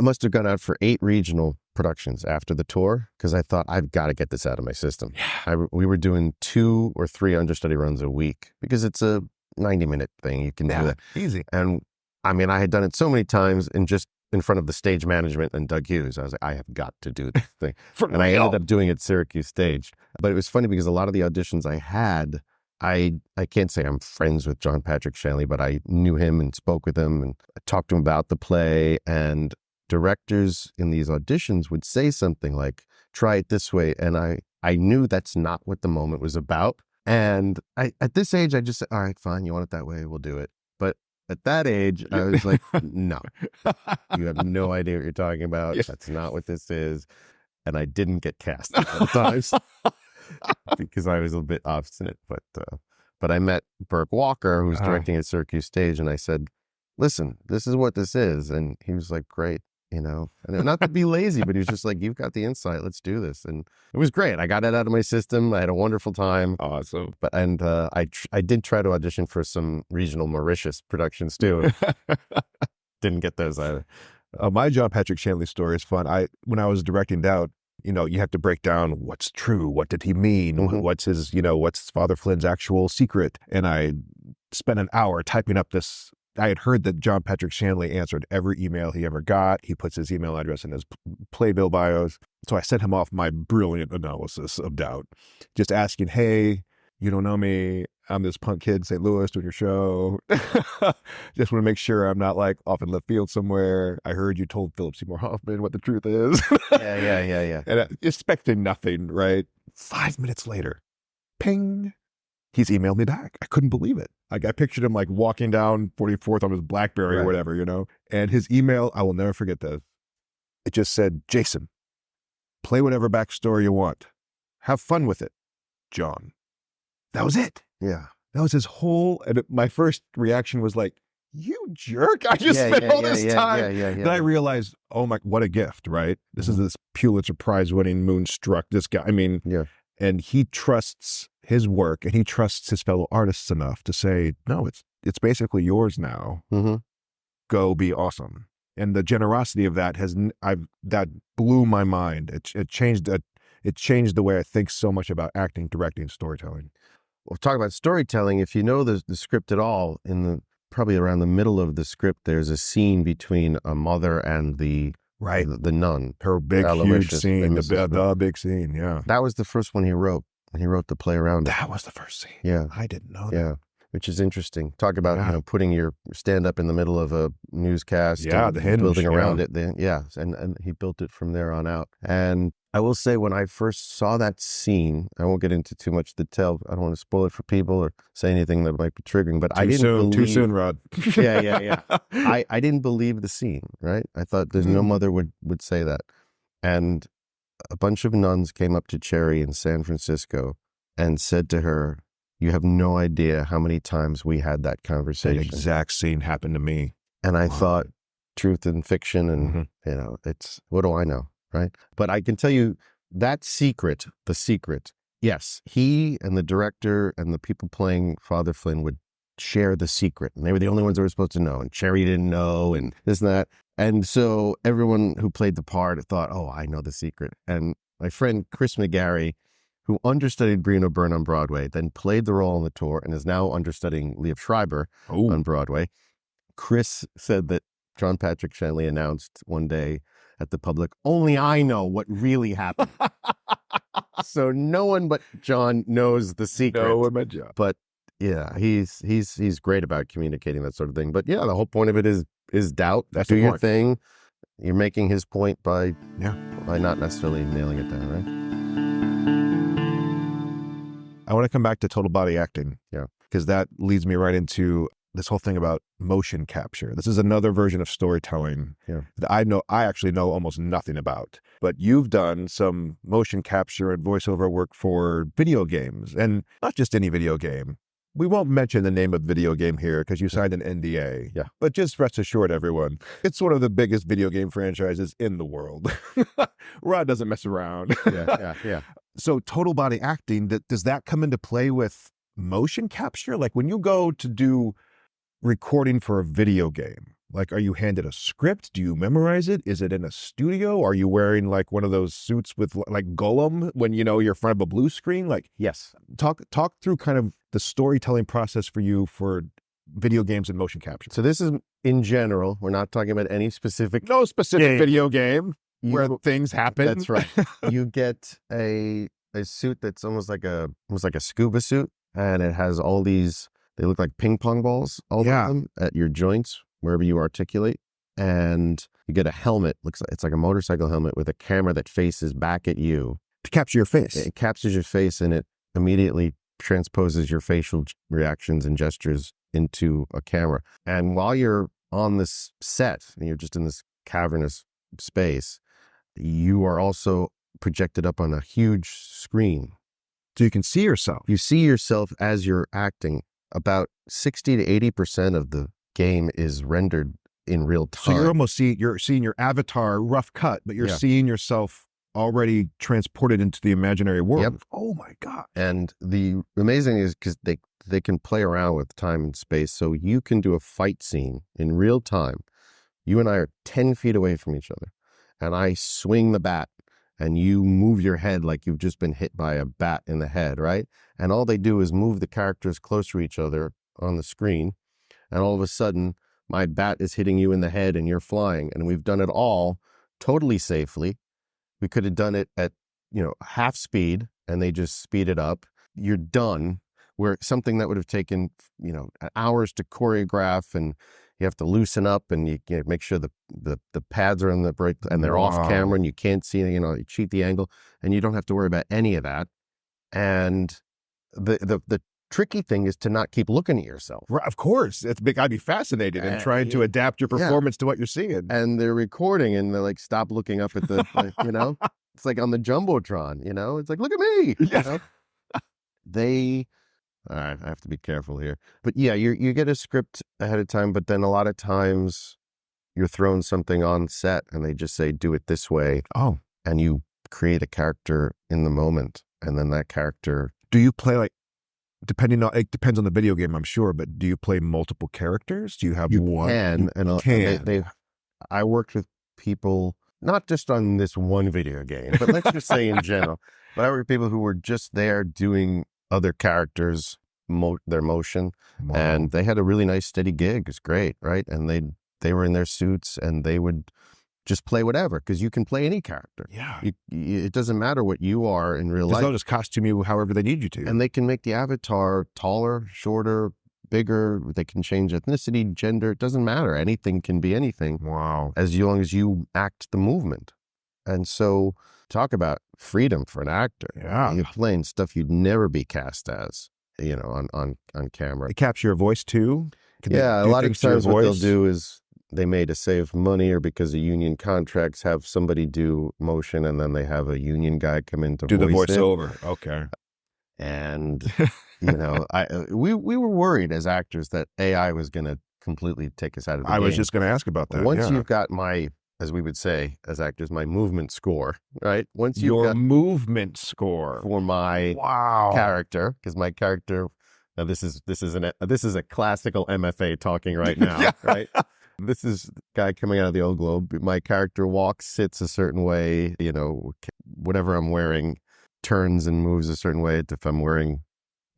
[SPEAKER 2] must have gone out for 8 regional productions after the tour because I thought I've got to get this out of my system. Yeah. We were doing 2 or 3 understudy runs a week because it's a 90-minute thing. You can do that
[SPEAKER 1] easy.
[SPEAKER 2] And I mean, I had done it so many times and just in front of the stage management and Doug Hughes, I was like, I have got to do this thing. And I ended up doing it at Syracuse Stage. But it was funny because a lot of the auditions I had, I can't say I'm friends with John Patrick Shanley, but I knew him and spoke with him and I talked to him about the play. And directors in these auditions would say something like, try it this way. And I knew that's not what the moment was about. And at this age, I just said, all right, fine. You want it that way? We'll do it. But at that age, I was like, no, you have no idea what you're talking about. Yeah. That's not what this is. And I didn't get cast a lot of times. Because I was a bit obstinate, but I met Burke Walker, who was directing at Syracuse Stage, and I said, listen, this is what this is. And he was like, great, and not to be lazy, but he was just like, you've got the insight, let's do this. And it was great. I got it out of my system. I had a wonderful time.
[SPEAKER 1] Awesome.
[SPEAKER 2] But I did try to audition for some regional Mauritius productions too. Didn't get those either.
[SPEAKER 1] My John Patrick Shanley story is fun. When I was directing Doubt, you have to break down what's true. What did he mean? Mm-hmm. What's Father Flynn's actual secret? And I spent an hour typing up this. I had heard that John Patrick Shanley answered every email he ever got. He puts his email address in his playbill bios. So I sent him off my brilliant analysis of Doubt, just asking, hey, you don't know me. I'm this punk kid in St. Louis doing your show. Just want to make sure I'm not like off in left field somewhere. I heard you told Philip Seymour Hoffman what the truth is.
[SPEAKER 2] Yeah.
[SPEAKER 1] And expecting nothing, right? 5 minutes later, ping, he's emailed me back. I couldn't believe it. Like I pictured him like walking down 44th on his BlackBerry or whatever, And his email, I will never forget this. It just said, Jason, play whatever backstory you want. Have fun with it, John. That was it.
[SPEAKER 2] Yeah.
[SPEAKER 1] That was his whole, and my first reaction was like, you jerk. I just spent all this time. Then I realized, oh my, what a gift, right? This is this Pulitzer Prize winning moonstruck, this guy. I mean, and he trusts his work and he trusts his fellow artists enough to say, no, it's basically yours now.
[SPEAKER 2] Mm-hmm.
[SPEAKER 1] Go be awesome. And the generosity of that that blew my mind. It changed the way I think so much about acting, directing, storytelling.
[SPEAKER 2] We'll talk about storytelling. If you know the script at all, probably around the middle of the script, there's a scene between a mother and the
[SPEAKER 1] Right.
[SPEAKER 2] the nun.
[SPEAKER 1] Her big, huge scene, the big scene, yeah.
[SPEAKER 2] That was the first one he wrote. He wrote the play around it.
[SPEAKER 1] That was the first scene.
[SPEAKER 2] Yeah.
[SPEAKER 1] I didn't know that.
[SPEAKER 2] Yeah, which is interesting. Talk about, putting your stand-up in the middle of a newscast.
[SPEAKER 1] Yeah,
[SPEAKER 2] and
[SPEAKER 1] the hinge.
[SPEAKER 2] Building around it. And he built it from there on out. And I will say, when I first saw that scene, I won't get into too much detail. I don't want to spoil it for people or say anything that might be triggering, but I didn't believe...
[SPEAKER 1] Too soon, Rod.
[SPEAKER 2] Yeah. I didn't believe the scene, right? I thought there's no mother would say that. And a bunch of nuns came up to Cherry in San Francisco and said to her, "You have no idea how many times we had that conversation."
[SPEAKER 1] That exact scene happened to me.
[SPEAKER 2] And I thought, truth and fiction, and it's, what do I know, right? But I can tell you that the secret, yes, he and the director and the people playing Father Flynn would share the secret, and they were the only ones that were supposed to know, and Cherry didn't know, and this and that. And so everyone who played the part thought, oh, I know the secret. And my friend Chris McGarry, who understudied Brino Byrne on Broadway, then played the role on the tour and is now understudying Liev Schreiber on Broadway. Chris said that John Patrick Shanley announced one day at the public, "Only I know what really happened." So no one but John knows the secret.
[SPEAKER 1] No one but John. But
[SPEAKER 2] yeah, he's great about communicating that sort of thing. But yeah, the whole point of it is doubt.
[SPEAKER 1] That's
[SPEAKER 2] Do
[SPEAKER 1] the
[SPEAKER 2] your
[SPEAKER 1] point.
[SPEAKER 2] thing. You're making his point by not necessarily nailing it down, right?
[SPEAKER 1] I want to come back to total body acting.
[SPEAKER 2] Yeah.
[SPEAKER 1] Because that leads me right into this whole thing about motion capture. This is another version of storytelling that I actually know almost nothing about. But you've done some motion capture and voiceover work for video games, and not just any video game. We won't mention the name of the video game here because you signed an NDA.
[SPEAKER 2] Yeah.
[SPEAKER 1] But just rest assured, everyone, it's one of the biggest video game franchises in the world. Rod doesn't mess around.
[SPEAKER 2] Yeah.
[SPEAKER 1] So total body acting, does that come into play with motion capture? Like when you go to do recording for a video game, like, are you handed a script? Do you memorize it? Is it in a studio? Are you wearing like one of those suits with like Gollum when you're in front of a blue screen? Like,
[SPEAKER 2] yes.
[SPEAKER 1] Talk through kind of the storytelling process for you for video games and motion capture.
[SPEAKER 2] So this is in general. We're not talking about any specific.
[SPEAKER 1] No specific video game where things happen.
[SPEAKER 2] That's right. You get a suit that's almost like a scuba suit, and it has all these. They look like ping pong balls, all of them, at your joints, wherever you articulate. And you get a helmet. It's like a motorcycle helmet with a camera that faces back at you.
[SPEAKER 1] To capture your face.
[SPEAKER 2] It captures your face, and it immediately transposes your facial reactions and gestures into a camera. And while you're on this set, and you're just in this cavernous space, you are also projected up on a huge screen.
[SPEAKER 1] So you can see yourself.
[SPEAKER 2] You see yourself as you're acting. About 60 to 80% of the game is rendered in real time.
[SPEAKER 1] So you're almost seeing your avatar rough cut, but you're seeing yourself already transported into the imaginary world.
[SPEAKER 2] Yep.
[SPEAKER 1] Oh my God.
[SPEAKER 2] And the amazing is because they can play around with time and space. So you can do a fight scene in real time. You and I are 10 feet away from each other, and I swing the bat, and you move your head like you've just been hit by a bat in the head, right? And all they do is move the characters closer to each other on the screen, and all of a sudden, my bat is hitting you in the head and you're flying. And we've done it all totally safely. We could have done it at, half speed, and they just speed it up. You're done. Where something that would have taken, hours to choreograph, and you have to loosen up, and you make sure the pads are in the break, and they're off camera, and you can't see, you cheat the angle, and you don't have to worry about any of that. And the tricky thing is to not keep looking at yourself.
[SPEAKER 1] Right, of course. It's big. I'd be fascinated in trying to adapt your performance to what you're seeing.
[SPEAKER 2] And they're recording, and they're like, stop looking up at the, it's like on the Jumbotron, it's like, look at me. All right, I have to be careful here. But yeah, you get a script ahead of time, but then a lot of times you're throwing something on set and they just say, do it this way.
[SPEAKER 1] Oh.
[SPEAKER 2] And you create a character in the moment. And then that character.
[SPEAKER 1] Do you play it depends on the video game, I'm sure, but do you play multiple characters? Do you have one?
[SPEAKER 2] You can. I worked with people, not just on this one video game, but let's just say in general, but I worked with people who were just there doing other characters, their motion, and they had a really nice steady gig. It was great, right? And they were in their suits, and they would just play whatever, because you can play any character.
[SPEAKER 1] Yeah.
[SPEAKER 2] It doesn't matter what you are in real life.
[SPEAKER 1] They'll just costume you however they need you to.
[SPEAKER 2] And they can make the avatar taller, shorter, bigger. They can change ethnicity, gender. It doesn't matter. Anything can be anything.
[SPEAKER 1] Wow.
[SPEAKER 2] As long as you act the movement. And so talk about freedom for an actor.
[SPEAKER 1] Yeah.
[SPEAKER 2] You're playing stuff you'd never be cast as, on camera.
[SPEAKER 1] They capture your voice too?
[SPEAKER 2] A lot of times what they'll do is they may, to save money or because of union contracts, have somebody do motion, and then they have a union guy come in to
[SPEAKER 1] do the
[SPEAKER 2] voice it.
[SPEAKER 1] voiceover. Okay.
[SPEAKER 2] And, we were worried as actors that AI was going to completely take us out of the game.
[SPEAKER 1] I was just going to ask about that.
[SPEAKER 2] Once you've got my, as we would say as actors, my movement score, right? Once you've
[SPEAKER 1] your
[SPEAKER 2] got
[SPEAKER 1] movement score
[SPEAKER 2] for my character, because my character, now this is a classical MFA talking right now, right? This is the guy coming out of the Old Globe. My character walks, sits a certain way, whatever I'm wearing turns and moves a certain way. If I'm wearing,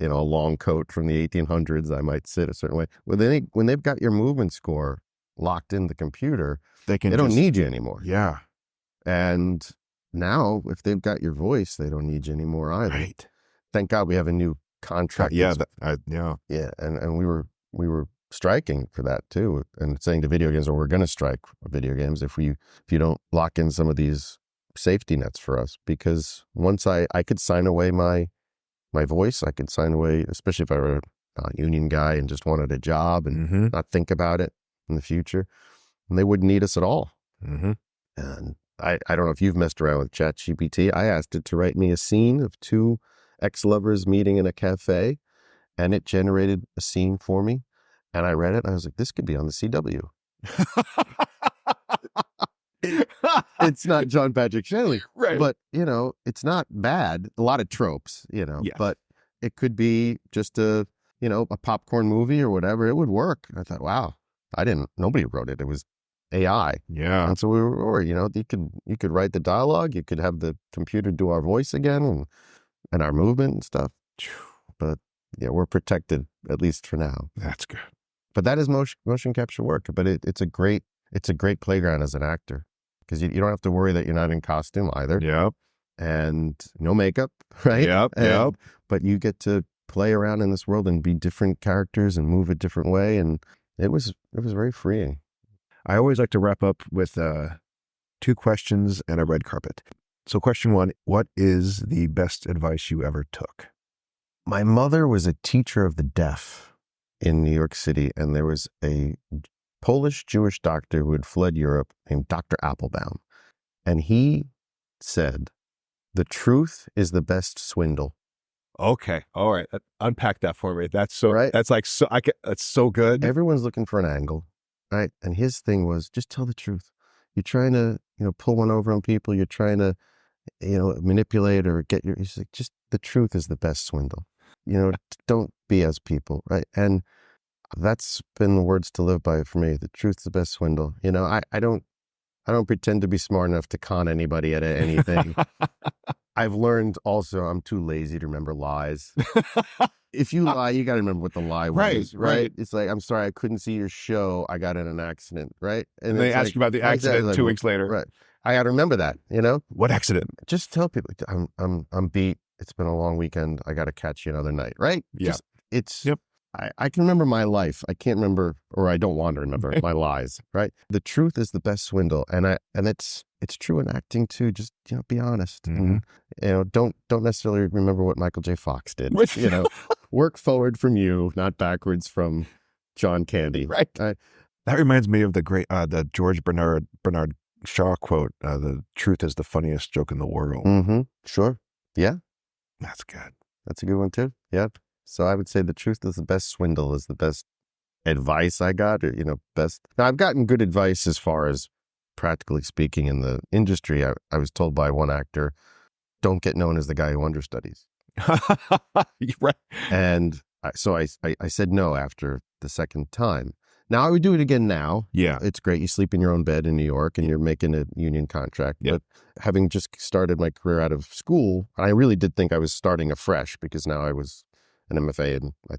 [SPEAKER 2] a long coat from the 1800s, I might sit a certain way. When they've got your movement score locked in the computer, they don't need you anymore.
[SPEAKER 1] Yeah.
[SPEAKER 2] And now, if they've got your voice, they don't need you anymore either.
[SPEAKER 1] Right.
[SPEAKER 2] Thank God we have a new contract.
[SPEAKER 1] Yeah.
[SPEAKER 2] And we were striking for that too, and saying to video games, we're going to strike video games if you don't lock in some of these safety nets for us. Because once I could sign away my voice, I could sign away, especially if I were a union guy and just wanted a job and not think about it in the future, and they wouldn't need us at all.
[SPEAKER 1] Mm-hmm.
[SPEAKER 2] And I don't know if you've messed around with ChatGPT. I asked it to write me a scene of two ex-lovers meeting in a cafe, and it generated a scene for me. And I read it, and I was like, this could be on the CW. It's not John Patrick Shanley,
[SPEAKER 1] right?
[SPEAKER 2] But, it's not bad. A lot of tropes, yes. But it could be just a popcorn movie or whatever. It would work. I thought, wow, nobody wrote it. It was AI.
[SPEAKER 1] Yeah.
[SPEAKER 2] And so we were, you could write the dialogue. You could have the computer do our voice again and our movement and stuff. But yeah, we're protected, at least for now.
[SPEAKER 1] That's good.
[SPEAKER 2] But that is motion capture work. But it's a great playground as an actor, because you don't have to worry that you're not in costume either.
[SPEAKER 1] Yep.
[SPEAKER 2] And no makeup, right?
[SPEAKER 1] Yep.
[SPEAKER 2] But you get to play around in this world and be different characters and move a different way. And it was very freeing.
[SPEAKER 1] I always like to wrap up with 2 questions and a red carpet. So question 1, what is the best advice you ever took?
[SPEAKER 2] My mother was a teacher of the deaf in New York City, and there was a Polish Jewish doctor who had fled Europe named Dr. Applebaum. And he said, the truth is the best swindle.
[SPEAKER 1] Okay. All right. Unpack that for me. That's so,
[SPEAKER 2] right.
[SPEAKER 1] That's that's so good.
[SPEAKER 2] Everyone's looking for an angle, right? And his thing was just tell the truth. You're trying to, pull one over on people. You're trying to, manipulate or he's like, just the truth is the best swindle. Don't BS people, right? And that's been the words to live by for me. The truth's the best swindle. I don't pretend to be smart enough to con anybody at anything. I've learned also I'm too lazy to remember lies. If you lie, you got to remember what the lie was, right? It's like, I'm sorry, I couldn't see your show. I got in an accident, right?
[SPEAKER 1] And they ask you about the accident 2 weeks later.
[SPEAKER 2] Right. I got to remember that,
[SPEAKER 1] What accident?
[SPEAKER 2] Just tell people, I'm beat. It's been a long weekend. I got to catch you another night, right?
[SPEAKER 1] Yeah.
[SPEAKER 2] I can remember my life. I can't remember, or I don't want to remember my lies, right? The truth is the best swindle. And it's true in acting too. Just, be honest.
[SPEAKER 1] Mm-hmm.
[SPEAKER 2] And, don't necessarily remember what Michael J. Fox did. Work forward from you, not backwards from John Candy.
[SPEAKER 1] Right. That reminds me of the great, the George Bernard Shaw quote, the truth is the funniest joke in the world.
[SPEAKER 2] Mm-hmm. Sure. Yeah.
[SPEAKER 1] That's good.
[SPEAKER 2] That's a good one too. Yeah. So I would say the truth is the best swindle is the best advice I got, or, best. Now, I've gotten good advice as far as practically speaking in the industry. I was told by one actor, don't get known as the guy who understudies.
[SPEAKER 1] Right.
[SPEAKER 2] And so I said no after the second time. Now I would do it again now.
[SPEAKER 1] Yeah.
[SPEAKER 2] It's great. You sleep in your own bed in New York and you're making a union contract.
[SPEAKER 1] Yep.
[SPEAKER 2] But having just started my career out of school, I really did think I was starting afresh, because now I was an MFA and I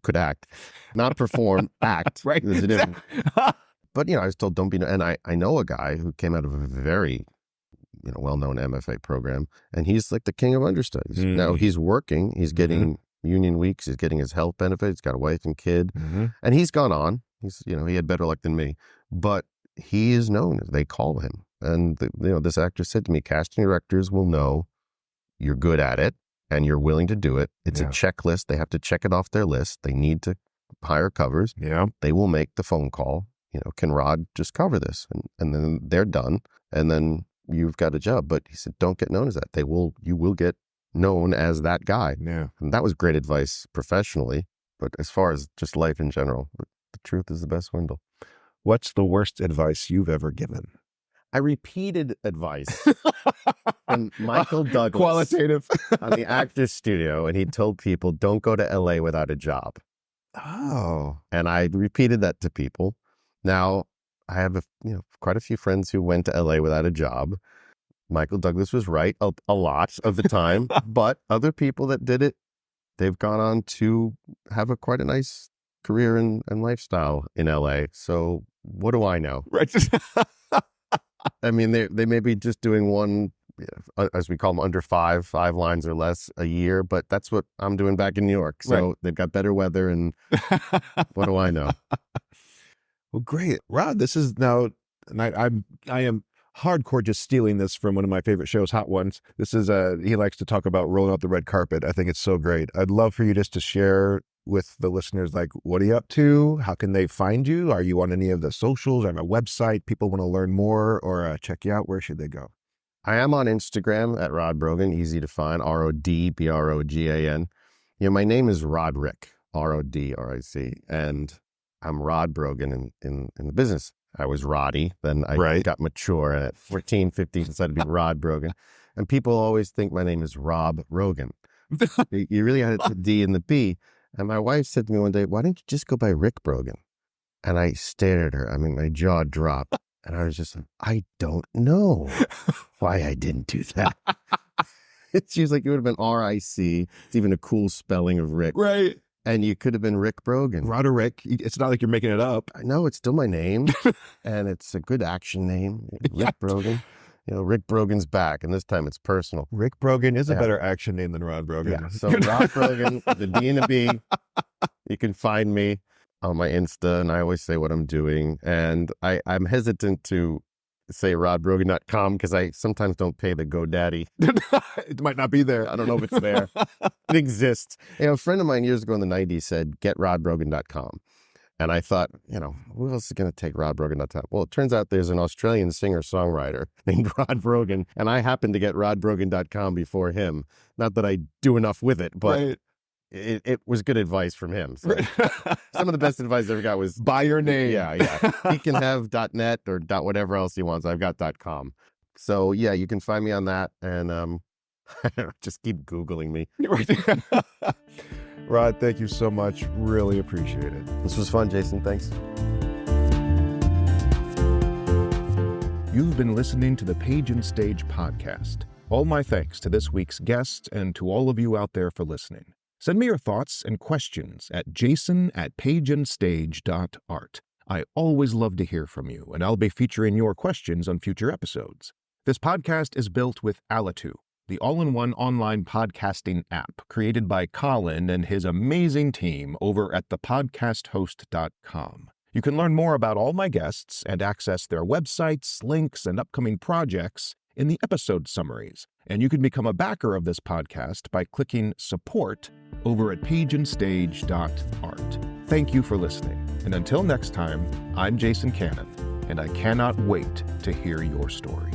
[SPEAKER 2] could act, not perform, act.
[SPEAKER 1] Right.
[SPEAKER 2] There's a difference. But, I was told don't be, and I know a guy who came out of a very, well-known MFA program, and he's like the king of understudies. Now he's working, he's getting union weeks, he's getting his health benefits, he's got a wife and kid, and he's gone on. He's, he had better luck than me, but he is known. They call him. And, this actor said to me, casting directors will know you're good at it and you're willing to do it. It's a checklist. They have to check it off their list. They need to hire covers.
[SPEAKER 1] Yeah.
[SPEAKER 2] They will make the phone call. Can Rod just cover this? And then they're done. And then you've got a job. But he said, don't get known as that. You will get known as that guy.
[SPEAKER 1] Yeah.
[SPEAKER 2] And that was great advice professionally. But as far as just life in general, the truth is the best Swindle.
[SPEAKER 1] What's the worst advice you've ever given?
[SPEAKER 2] I repeated advice from Michael Douglas.
[SPEAKER 1] Qualitative.
[SPEAKER 2] On the Actors Studio, and he told people, don't go to LA without a job.
[SPEAKER 1] Oh.
[SPEAKER 2] And I repeated that to people. Now, I have quite a few friends who went to LA without a job. Michael Douglas was right a lot of the time, but other people that did it, they've gone on to have quite a nice career and lifestyle in LA. So what do I know?
[SPEAKER 1] Right.
[SPEAKER 2] I mean, they may be just doing one, as we call them, under five lines or less a year, but that's what I'm doing back in New York. So they've got better weather, and what do I know?
[SPEAKER 1] Well, great. Rod, this is now, and I am hardcore just stealing this from one of my favorite shows, Hot Ones. This is, he likes to talk about rolling out the red carpet. I think it's so great. I'd love for you just to share with the listeners, like, what are you up to? How can they find you? Are you on any of the socials? Or a website? People want to learn more or check you out. Where should they go?
[SPEAKER 2] I am on Instagram at Rod Brogan, easy to find, RODBROGAN. My name is Rodrick, RODRIC, and I'm Rod Brogan in the business. I was Roddy, then I got mature, and at 14, 15, decided to be Rod Brogan. And people always think my name is Rob Rogan. You really had the D and the B. And my wife said to me one day, why don't you just go by Rick Brogan? And I stared at her. I mean, my jaw dropped. And I was just like, I don't know why I didn't do that. She was like, it would have been R-I-C. It's even a cool spelling of Rick.
[SPEAKER 1] Right.
[SPEAKER 2] And you could have been Rick Brogan.
[SPEAKER 1] Roderick. It's not like you're making it up.
[SPEAKER 2] I know, it's still my name. And it's a good action name. Rick Brogan. Rick Brogan's back, and this time it's personal.
[SPEAKER 1] Rick Brogan is a better action name than Rod Brogan.
[SPEAKER 2] Yeah. So Rod Brogan, the D and the B. You can find me on my Insta, and I always say what I'm doing. And I'm hesitant to say rodbrogan.com because I sometimes don't pay the GoDaddy.
[SPEAKER 1] It might not be there.
[SPEAKER 2] I don't know if it's there. It exists. A friend of mine years ago in the 90s said, get rodbrogan.com. And I thought, who else is going to take rodbrogan.com? Well, it turns out there's an Australian singer-songwriter named Rod Brogan, and I happened to get rodbrogan.com before him. Not that I do enough with it, but it was good advice from him. So some of the best advice I ever got was...
[SPEAKER 1] Buy your name.
[SPEAKER 2] Yeah. He can have .net or .whatever else he wants. I've got .com. So, yeah, you can find me on that, and just keep Googling me.
[SPEAKER 1] Rod, thank you so much. Really appreciate it.
[SPEAKER 2] This was fun, Jason. Thanks.
[SPEAKER 1] You've been listening to the Page and Stage podcast. All my thanks to this week's guest and to all of you out there for listening. Send me your thoughts and questions at jason@pageandstage.art. I always love to hear from you, and I'll be featuring your questions on future episodes. This podcast is built with Alitu, the all-in-one online podcasting app created by Colin and his amazing team over at thepodcasthost.com. You can learn more about all my guests and access their websites, links, and upcoming projects in the episode summaries. And you can become a backer of this podcast by clicking support over at pageandstage.art. Thank you for listening. And until next time, I'm Jason Cannon, and I cannot wait to hear your story.